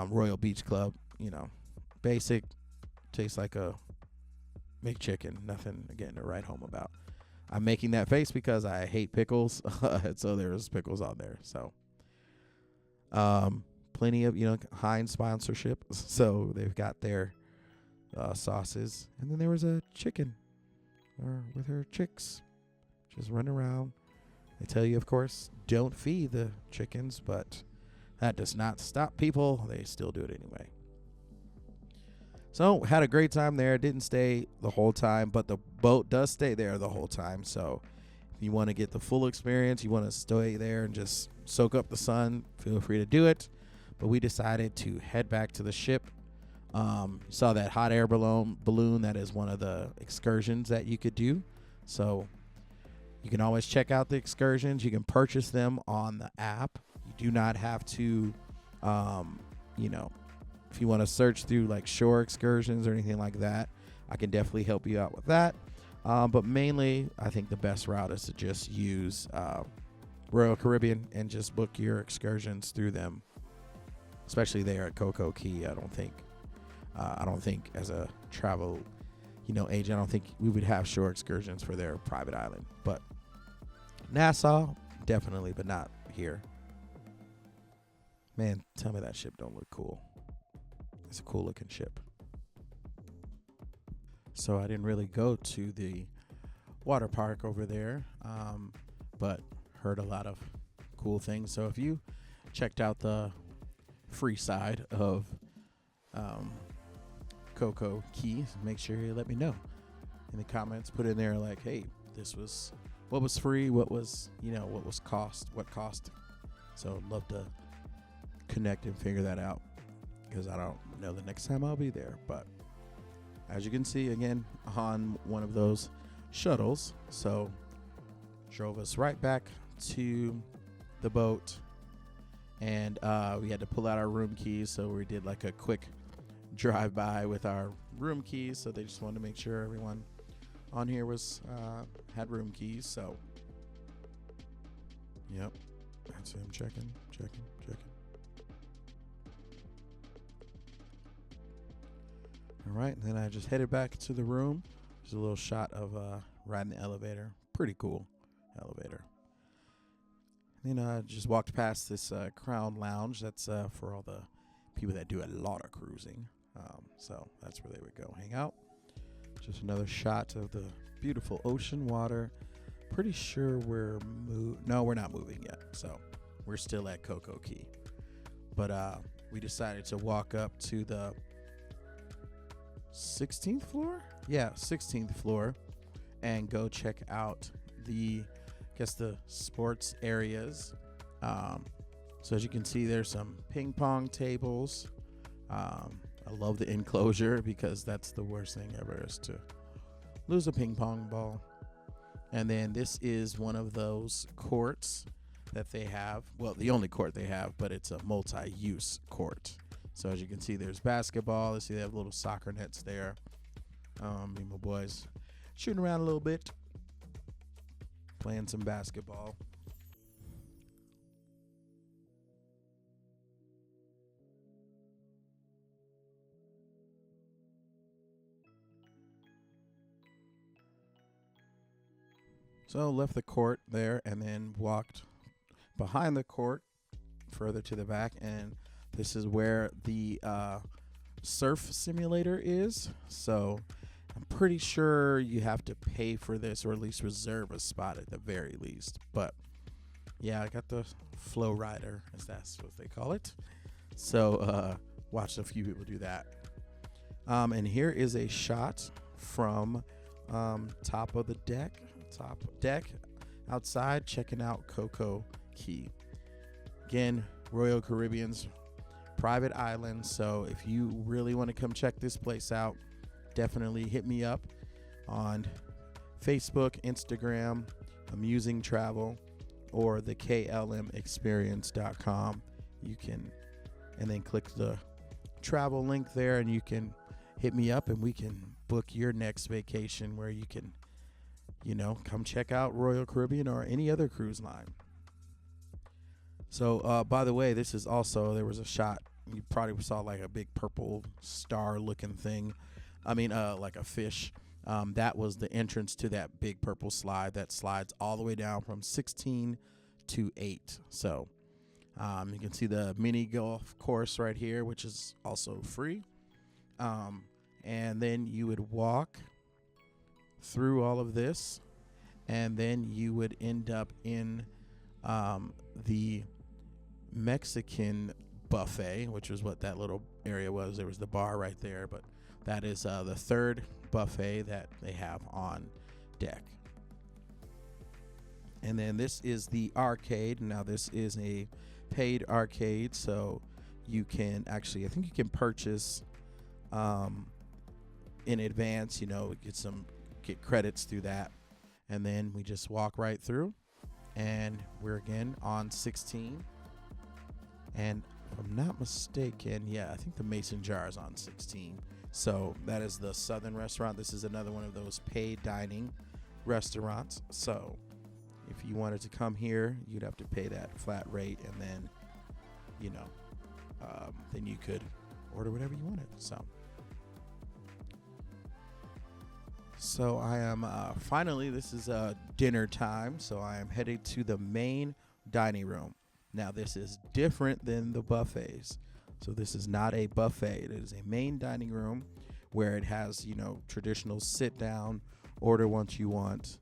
Royal Beach Club. You know, basic, tastes like a McChicken. Nothing again to write home about. I'm making that face because I hate pickles. So there's pickles on there. So plenty of, Heinz sponsorship. So they've got their sauces. And then there was a chicken with her chicks just running around. They tell you, of course, don't feed the chickens, but that does not stop people. They still do it anyway. So had a great time there. Didn't stay the whole time, but the boat does stay there the whole time. So if you want to get the full experience, you want to stay there and just soak up the sun, feel free to do it. But we decided to head back to the ship. Saw that hot air balloon. That is one of the excursions that you could do. So you can always check out the excursions. You can purchase them on the app. You do not have to, if you want to search through like shore excursions or anything like that, I can definitely help you out with that. But mainly, I think the best route is to just use Royal Caribbean and just book your excursions through them, especially there at CocoCay. I don't think as a travel, agent, I don't think we would have shore excursions for their private island. But Nassau, definitely, but not here. Man, tell me that ship don't look cool. It's a cool looking ship. So I didn't really go to the water park over there, but heard a lot of cool things. So if you checked out the free side of CocoCay, make sure you let me know in the comments. Put in there like, hey, this was what was free, what was what cost. So I'd love to connect and figure that out, because I don't know the next time I'll be there. But as you can see, again, on one of those shuttles, so drove us right back to the boat, and we had to pull out our room keys, so we did like a quick drive by with our room keys. So they just wanted to make sure everyone on here was had room keys. So yep, that's him checking. All right, and then I just headed back to the room. There's a little shot of riding the elevator. Pretty cool elevator. And then I just walked past this Crown Lounge. That's for all the people that do a lot of cruising. So that's where they would go hang out. Just another shot of the beautiful ocean water. Pretty sure we're not moving yet. So we're still at CocoCay. But we decided to walk up to the 16th floor? Yeah, 16th floor, and go check out the sports areas. So as you can see, there's some ping pong tables. I love the enclosure because that's the worst thing ever, is to lose a ping pong ball. And then this is one of those courts that they have. Well, the only court they have, but it's a multi-use court. So as you can see, there's basketball. Let's see, they have little soccer nets there. Me and my boys shooting around a little bit, playing some basketball. So left the court there and then walked behind the court further to the back, and this is where the surf simulator is. So I'm pretty sure you have to pay for this, or at least reserve a spot at the very least. But yeah, I got the flow rider, as that's what they call it. So watched a few people do that. And here is a shot from top deck outside, checking out CocoCay. Again, Royal Caribbean's private island. So if you really want to come check this place out, definitely hit me up on Facebook, Instagram, Amusing Travel, or the klmexperience.com. You can, and then click the travel link there, and you can hit me up and we can book your next vacation where you can, come check out Royal Caribbean or any other cruise line. So, by the way, this is also, there was a shot, you probably saw like a big purple star looking thing. Like a fish That was the entrance to that big purple slide that slides all the way down from 16 to 8. So you can see the mini golf course right here, which is also free. And then you would walk through all of this, and then you would end up in the Mexican buffet, which was what that little area was. There was the bar right there, but that is the third buffet that they have on deck. And then this is the arcade. Now this is a paid arcade, so you can actually, I think you can purchase in advance, get credits through that. And then we just walk right through, and we're again on 16. And if I'm not mistaken, I think the Mason Jar is on 16. So that is the Southern restaurant. This is another one of those paid dining restaurants. So if you wanted to come here, you'd have to pay that flat rate, and then, then you could order whatever you wanted. So I am finally, this is dinner time. So I am headed to the main dining room. Now this is different than the buffets. So this is not a buffet. It is a main dining room where it has, traditional sit down, order what you want,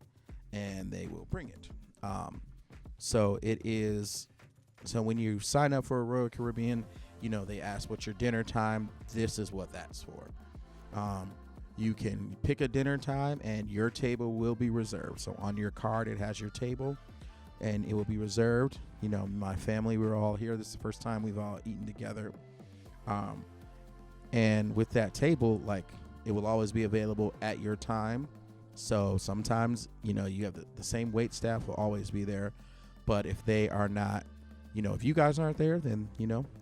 and they will bring it. So it is, so when you sign up for a Royal Caribbean, they ask what's your dinner time. This is what that's for. You can pick a dinner time and your table will be reserved. So on your card, it has your table and it will be reserved. My family, we're all here. This is the first time we've all eaten together. And with that table, it will always be available at your time. So sometimes, you have the same wait staff will always be there. But if they are not, if you guys aren't there, then,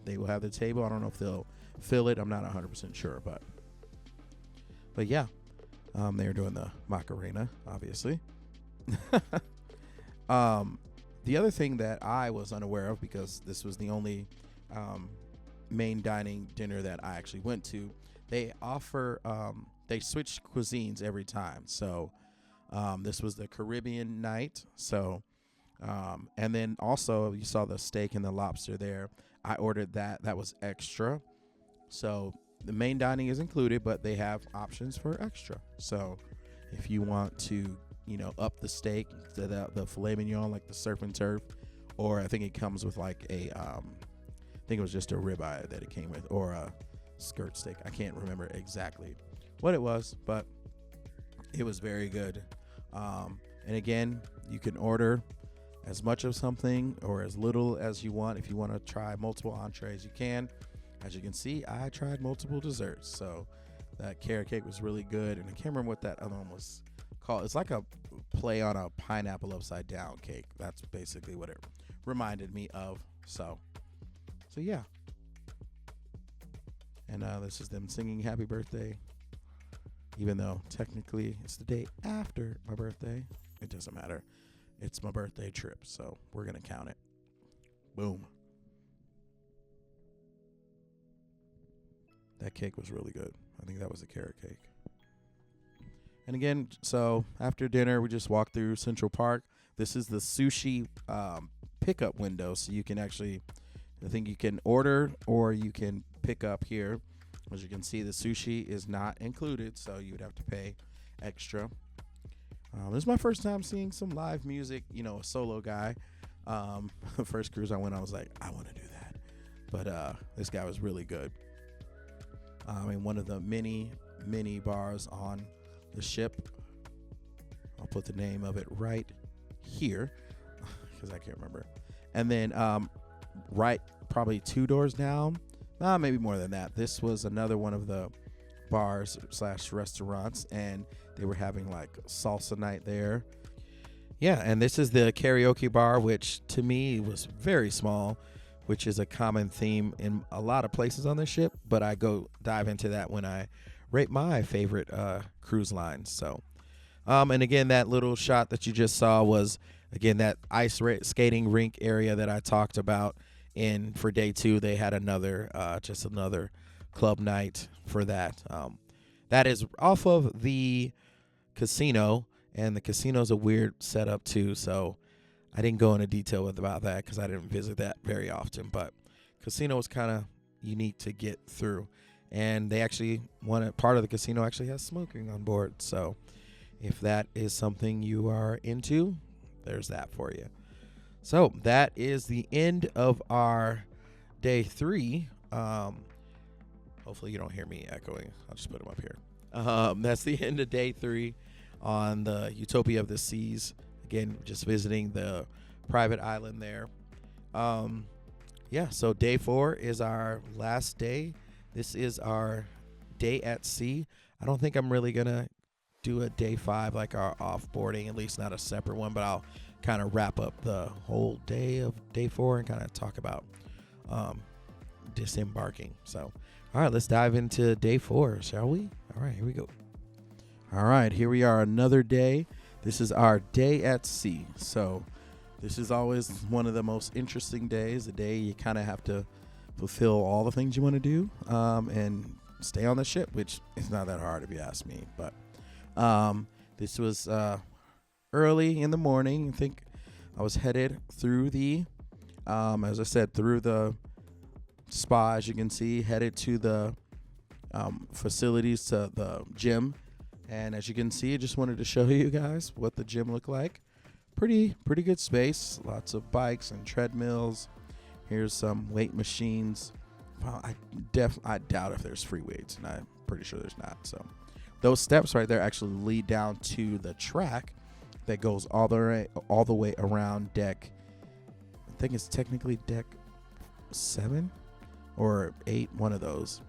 they will have the table. I don't know if they'll fill it. I'm not 100% sure, but yeah, they're doing the Macarena, obviously. The other thing that I was unaware of, because this was the only main dining dinner that I actually went to, they offer, they switch cuisines every time. So this was the Caribbean night. So, and then also you saw the steak and the lobster there. I ordered that. That was extra. So the main dining is included, but they have options for extra. So if you want to, up the steak, the filet mignon, like the surf and turf, or I think it comes with I think it was just a ribeye that it came with, or a skirt steak. I can't remember exactly what it was, but it was very good. And again, you can order as much of something or as little as you want. If you want to try multiple entrees, you can. As you can see, I tried multiple desserts. So that carrot cake was really good. And I can't remember what that other one was called. It's like a play on a pineapple upside down cake. That's basically what it reminded me of. So yeah. And this is them singing happy birthday. Even though technically it's the day after my birthday. It doesn't matter. It's my birthday trip. So we're going to count it. Boom. That cake was really good. I think that was a carrot cake. And again, so after dinner, we just walked through Central Park. This is the sushi pickup window. So you can actually, I think you can order or you can pick up here. As you can see, the sushi is not included, so you would have to pay extra. This is my first time seeing some live music, a solo guy. The first cruise I went, I was like, I want to do that. But this guy was really good. In one of the many bars on the ship. I'll put the name of it right here because I can't remember. And then right probably 2 doors down, maybe more than that, this was another one of the bars / restaurants, and they were having salsa night there. Yeah, and this is the karaoke bar, which to me was very small, which is a common theme in a lot of places on the ship, but I go dive into that when I rate my favorite cruise lines. So, and again, that little shot that you just saw was, again, that ice skating rink area that I talked about. And for day 2, they had another club night for that. That is off of the casino, and the casino's a weird setup too. So I didn't go into detail about that because I didn't visit that very often. But casino was kind of unique to get through, and they actually part of the casino actually has smoking on board. So if that is something you are into, there's that for you. So that is the end of our day 3. Hopefully you don't hear me echoing. I'll just put them up here. That's the end of day 3 on the Utopia of the Seas. Again, just visiting the private island there. So day 4 is our last day. This is our day at sea. I don't think I'm really going to do a day 5 like our offboarding, at least not a separate one, but I'll kind of wrap up the whole day of day 4 and kind of talk about disembarking. So, all right, let's dive into day 4, shall we? All right, here we go. All right, here we are, another day. This is our day at sea. So this is always one of the most interesting days, a day you kind of have to fulfill all the things you want to do and stay on the ship, which is not that hard if you ask me. But this was early in the morning. I think I was headed through the, as I said, through the spa, as you can see, headed to the facilities, to the gym. And as you can see, I just wanted to show you guys what the gym looked like. Pretty good space. Lots of bikes and treadmills. Here's some weight machines. Well, I doubt if there's free weights, and I'm pretty sure there's not. So those steps right there actually lead down to the track that goes all the way around deck. I think it's technically deck 7 or 8, one of those.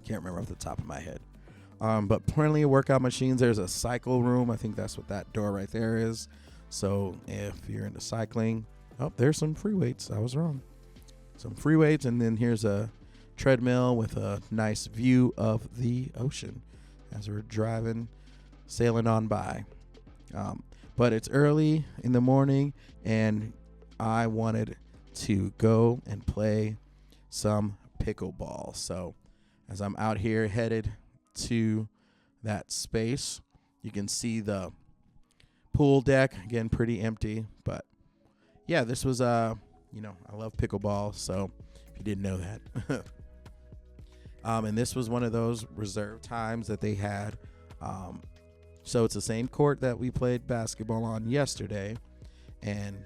Can't remember off the top of my head. But plenty of workout machines. There's a cycle room. I think that's what that door right there is. So if you're into cycling, there's some free weights. I was wrong. Some free weights, and then here's a treadmill with a nice view of the ocean as we're sailing on by. But it's early in the morning, and I wanted to go and play some pickleball. So as I'm out here headed to that space, you can see the pool deck, again, pretty empty. But yeah, this was I love pickleball, so if you didn't know that. And this was one of those reserved times that they had. So it's the same court that we played basketball on yesterday, and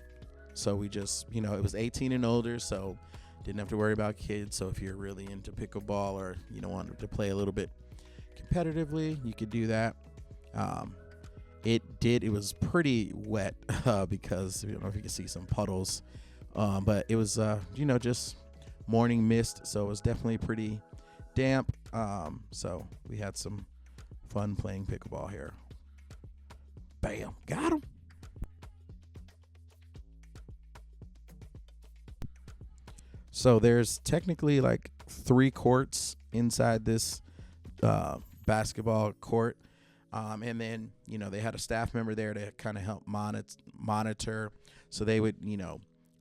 so we just, it was 18 and older, so didn't have to worry about kids. So if you're really into pickleball, or want to play a little bit competitively, you could do that. It was pretty wet because I don't know if you can see some puddles, but it was just morning mist, so it was definitely pretty damp. So we had some fun playing pickleball here. Bam, got him. So there's technically like 3 courts inside this basketball court. And then, they had a staff member there to kind of help monitor. So they would,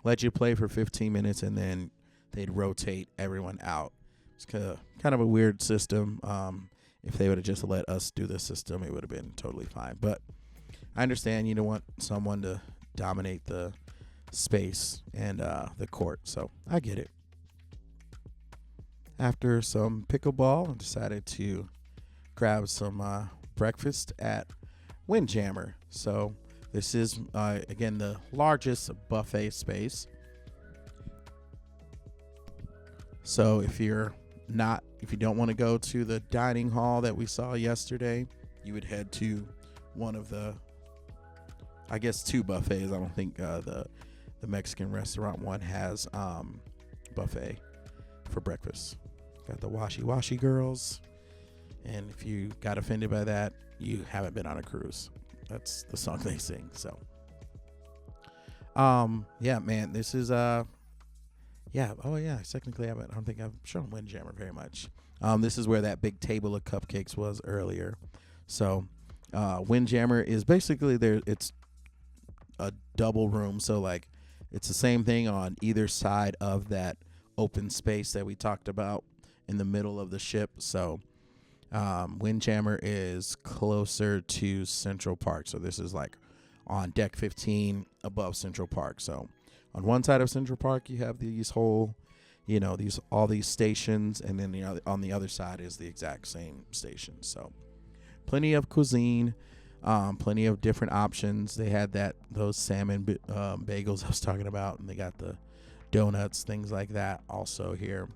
let you play for 15 minutes, and then they'd rotate everyone out. It's kind of a weird system. If they would have just let us do the system, it would have been totally fine. But I understand you don't want someone to dominate the space and the court, so I get it. After some pickleball, I decided to grab some breakfast at Windjammer. So this is again the largest buffet space. So if you don't want to go to the dining hall that we saw yesterday, you would head to one of the, I guess, 2 buffets. I don't think the Mexican restaurant one has buffet for breakfast. Got the washy girls, and if you got offended by that, you haven't been on a cruise. That's the song they sing. So yeah, man, this is technically I don't think I've shown Windjammer very much. This is where that big table of cupcakes was earlier. So Windjammer is basically it's a double room, so like it's the same thing on either side of that open space that we talked about in the middle of the ship. So Windjammer is closer to Central Park. So this is like on deck 15 above Central Park. So on one side of Central Park, you have these whole, all these stations. And then on the other side is the exact same station. So plenty of cuisine, plenty of different options. They had those salmon bagels I was talking about. And they got the donuts, things like that also here.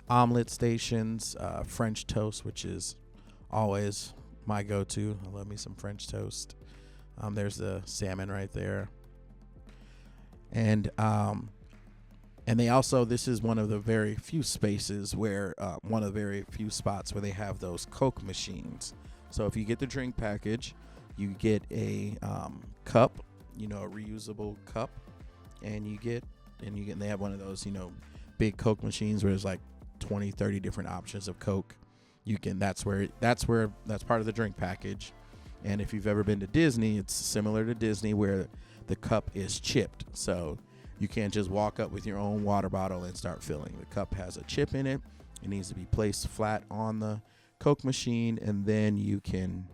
Omelet stations, French toast, which is always my go-to. I love me some French toast. There's the salmon right there. And they also, this is one of the very few spaces where, one of the very few spots where they have those Coke machines. So if you get the drink package, you get a cup, a reusable cup, and they have one of those, big Coke machines where there's like 20, 30 different options of Coke. That's part of the drink package. And if you've ever been to Disney, it's similar to Disney where the cup is chipped. So you can't just walk up with your own water bottle and start filling. The cup has a chip in it. It needs to be placed flat on the Coke machine, and then you can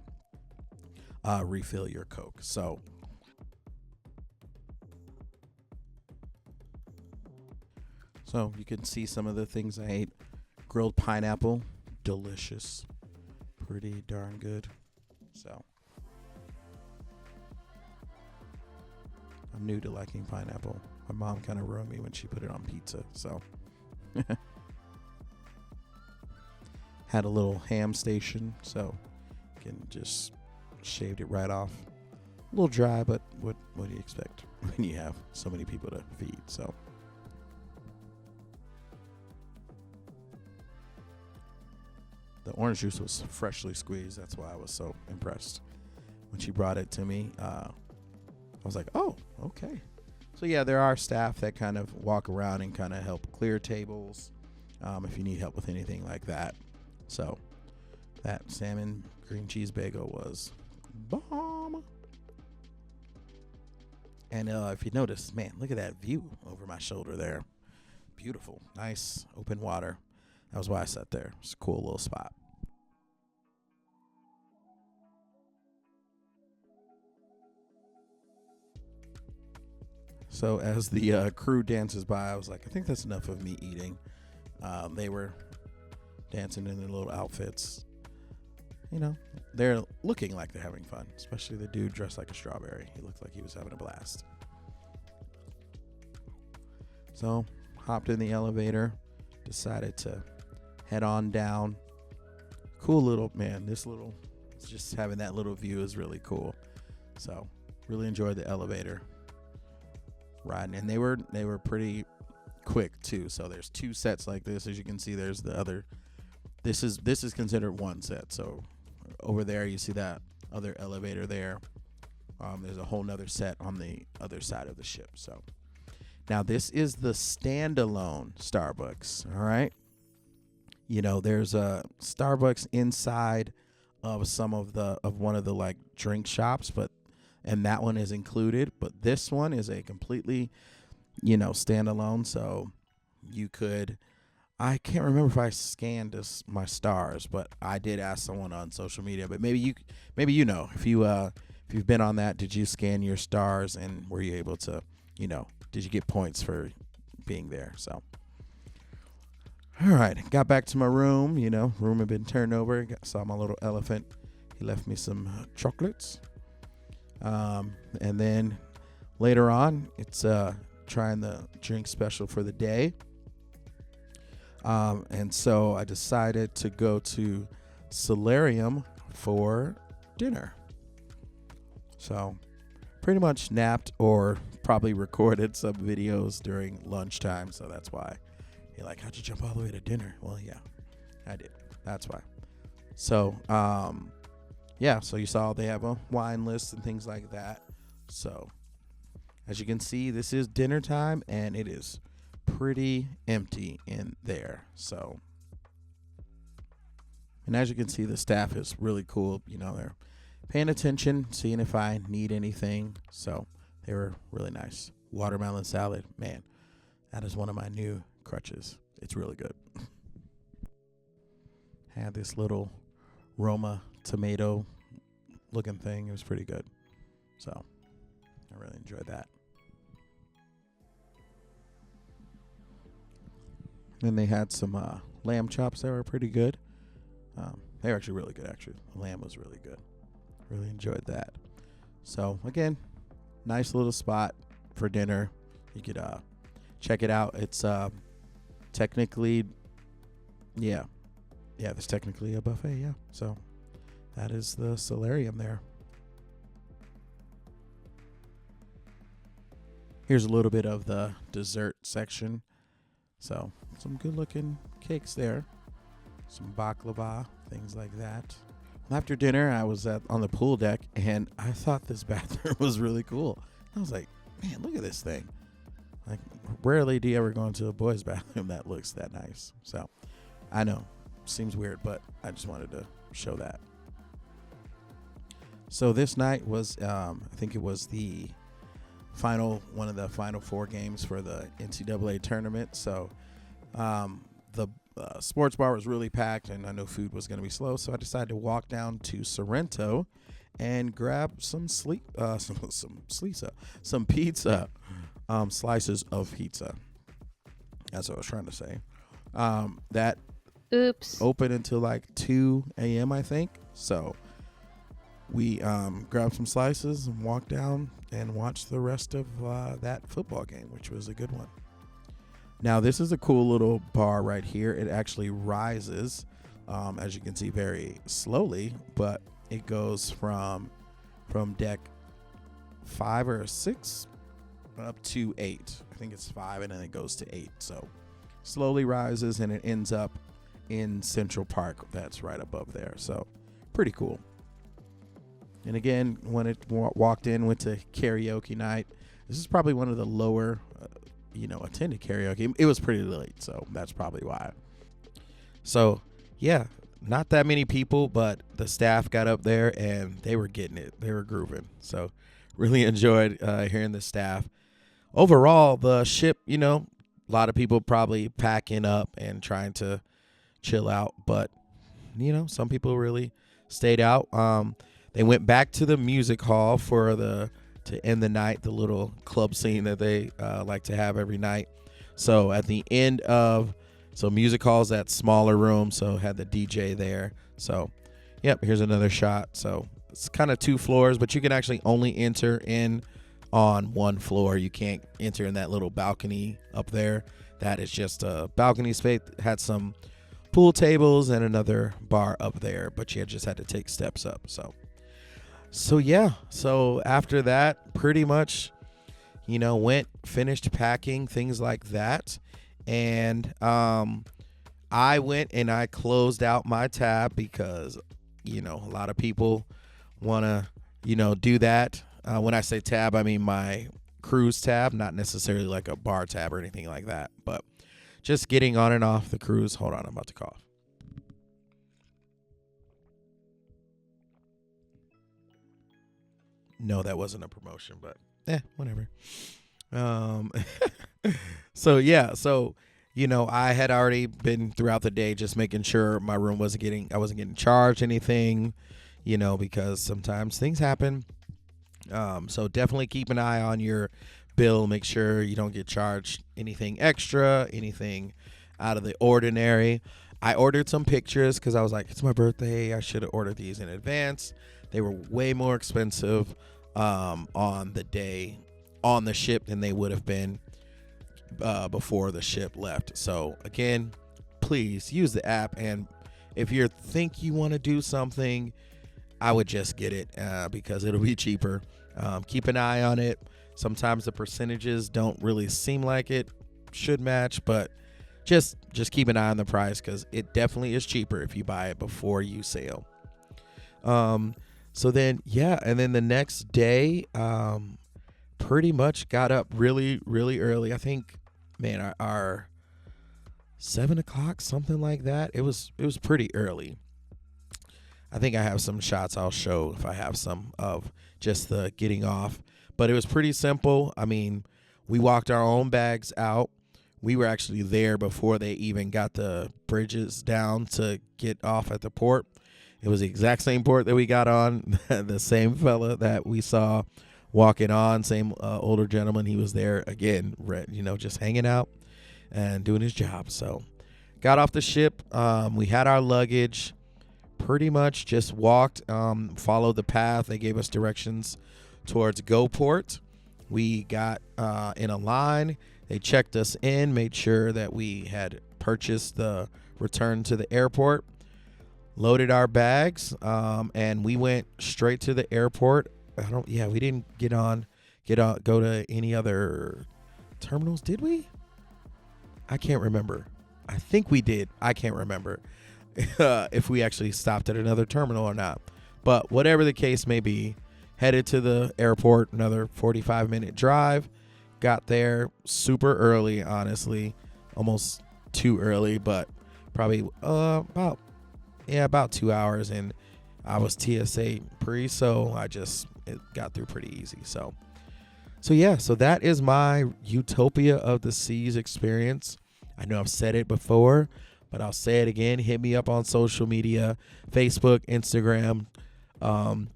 refill your Coke. So you can see some of the things I ate. Grilled pineapple, delicious, pretty darn good. So I'm new to liking pineapple. My mom kind of ruined me when she put it on pizza. So had a little ham station, so you can just shaved it right off. A little dry, but what do you expect when you have so many people to feed? So the orange juice was freshly squeezed. That's why I was so impressed when she brought it to me. I was like, oh, okay. So yeah, there are staff that kind of walk around and kind of help clear tables if you need help with anything like that. So that salmon green cheese bagel was bomb. And if you notice, man, look at that view over my shoulder there. Beautiful, nice open water. That was why I sat there. It's a cool little spot. So as the crew dances by, I was like, I think that's enough of me eating. They were dancing in their little outfits. They're looking like they're having fun, especially the dude dressed like a strawberry. He looked like he was having a blast. So hopped in the elevator, decided to head on down. Cool little, man, just having that little view is really cool. So really enjoyed the elevator riding, and they were pretty quick too. So there's two sets like this. As you can see, there's the other. This is considered one set. So over there you see that other elevator there. There's a whole nother set on the other side of the ship. So now this is the standalone Starbucks. All right. There's a Starbucks inside of one of the like drink shops, and that one is included, but this one is a completely, standalone. So you could, I can't remember if I scanned my stars, but I did ask someone on social media, but maybe if you've been on that, did you scan your stars and were you able to, did you get points for being there? So all right, got back to my room. Room had been turned over. Saw my little elephant. He left me some chocolates. And then later on, it's trying the drink special for the day. And so I decided to go to Solarium for dinner. So pretty much napped or probably recorded some videos during lunchtime. So that's why. You're like, how'd you jump all the way to dinner? Well, yeah, I did. That's why. So, so you saw they have a wine list and things like that. So, as you can see, this is dinner time, and it is pretty empty in there. So, and as you can see, the staff is really cool. They're paying attention, seeing if I need anything. So, they were really nice. Watermelon salad, man, that is one of my new crutches. It's really good. had this little Roma tomato looking thing. It was pretty good. So I really enjoyed that. Then they had some lamb chops that were pretty good. They were actually really good, actually. The lamb was really good. Really enjoyed that. So, again, nice little spot for dinner. You could check it out. It's technically, yeah, there's technically a buffet, yeah. So, that is the solarium there. Here's a little bit of the dessert section. So, some good-looking cakes there. Some baklava, things like that. After dinner, I was on the pool deck, and I thought this bathroom was really cool. I was like, man, look at this thing. Like, rarely do you ever go into a boys' bathroom that looks that nice. So, I know, seems weird, but I just wanted to show that. So, this night was, I think it was one of the final 4 games for the NCAA tournament. So, the sports bar was really packed, and I know food was going to be slow, so I decided to walk down to Sorrento and grab some pizza, slices of pizza. That's what I was trying to say. That open until like 2 a.m. I think. So we grabbed some slices and walked down and watched the rest of that football game, which was a good one. Now, this is a cool little bar right here. It actually rises, as you can see, very slowly, but it goes from deck 5 or 6 up to 8. I think it's 5, and then it goes to 8. So slowly rises, and it ends up in Central Park. That's right above there. So pretty cool. And again, when it walked in, went to karaoke night. This is probably one of the lower attended karaoke. It was pretty late, so that's probably why. So, yeah, not that many people, but the staff got up there and they were getting it. They were grooving. So, really enjoyed hearing the staff. Overall, the ship, a lot of people probably packing up and trying to chill out, but, some people really stayed out. They went back to the music hall to end the night, the little club scene that they like to have every night. So at the end music hall's that smaller room, so had the DJ there. So, yep, here's another shot. So it's kind of 2 floors, but you can actually only enter in on 1 floor. You can't enter in that little balcony up there. That is just a balcony space. Had some pool tables and another bar up there, but you just had to take steps up. So yeah, so after that, pretty much, finished packing, things like that. And I went and I closed out my tab because, a lot of people want to, do that. When I say tab, I mean my cruise tab, not necessarily like a bar tab or anything like that, but just getting on and off the cruise. Hold on, I'm about to cough. No, that wasn't a promotion, but whatever. So I had already been throughout the day just making sure my room I wasn't getting charged anything, because sometimes things happen. So definitely keep an eye on your bill. Make sure you don't get charged anything extra, anything out of the ordinary. I ordered some pictures because I was like, it's my birthday. I should have ordered these in advance. They were way more expensive on the day on the ship than they would have been before the ship left. So again, please use the app, and if you think you want to do something, I would just get it because it'll be cheaper. Keep an eye on it. Sometimes the percentages don't really seem like it should match, but just keep an eye on the price because it definitely is cheaper if you buy it before you sail. So then, and then the next day, pretty much got up really, really early. I think, our 7 o'clock, something like that. It was pretty early. I think I have some shots I'll show if I have some of just the getting off. But it was pretty simple. I mean, we walked our own bags out. we were actually there before they even got the bridges down to get off at the port. It was the exact same port that we got on. The same fella that we saw walking on, same older gentleman. He was there again, just hanging out and doing his job. So got off the ship. We had our luggage. Pretty much just walked, followed the path. They gave us directions towards GoPort. We got in a line. They checked us in, made sure that we had purchased the return to the airport, loaded our bags, and we went straight to the airport. We didn't go to any other terminals, did we? I can't remember. I think we did. I can't remember if we actually stopped at another terminal or not. But whatever the case may be, headed to the airport, another 45-minute drive. Got there super early, honestly. Almost too early, but probably about 2 hours. And I was TSA pre, so it got through pretty easy. So that is my Utopia of the Seas experience. I know I've said it before, but I'll say it again. Hit me up on social media, Facebook, Instagram, I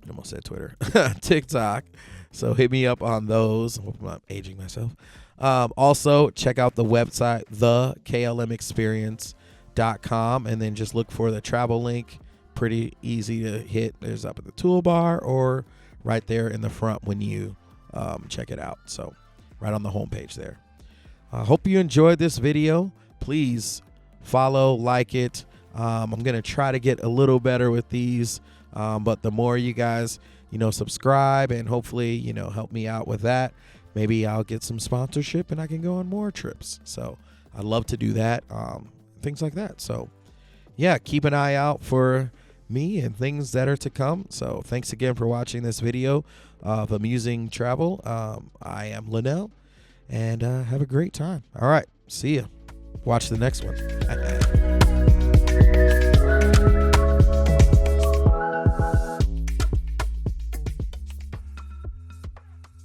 almost said Twitter, TikTok. So hit me up on those. I hope I'm not aging myself. Also, check out the website, theklmexperience.com, and then just look for the travel link. Pretty easy to hit. There's up at the toolbar or right there in the front when you check it out. So right on the homepage there. I hope you enjoyed this video. Please follow, like it. I'm going to try to get a little better with these, but the more you guys, subscribe and hopefully, help me out with that. Maybe I'll get some sponsorship and I can go on more trips. So I'd love to do that, things like that. So yeah, keep an eye out for me and things that are to come. So thanks again for watching this video of Amusing Travel. I am Linnell, and have a great time. All right, see ya. Watch the next one.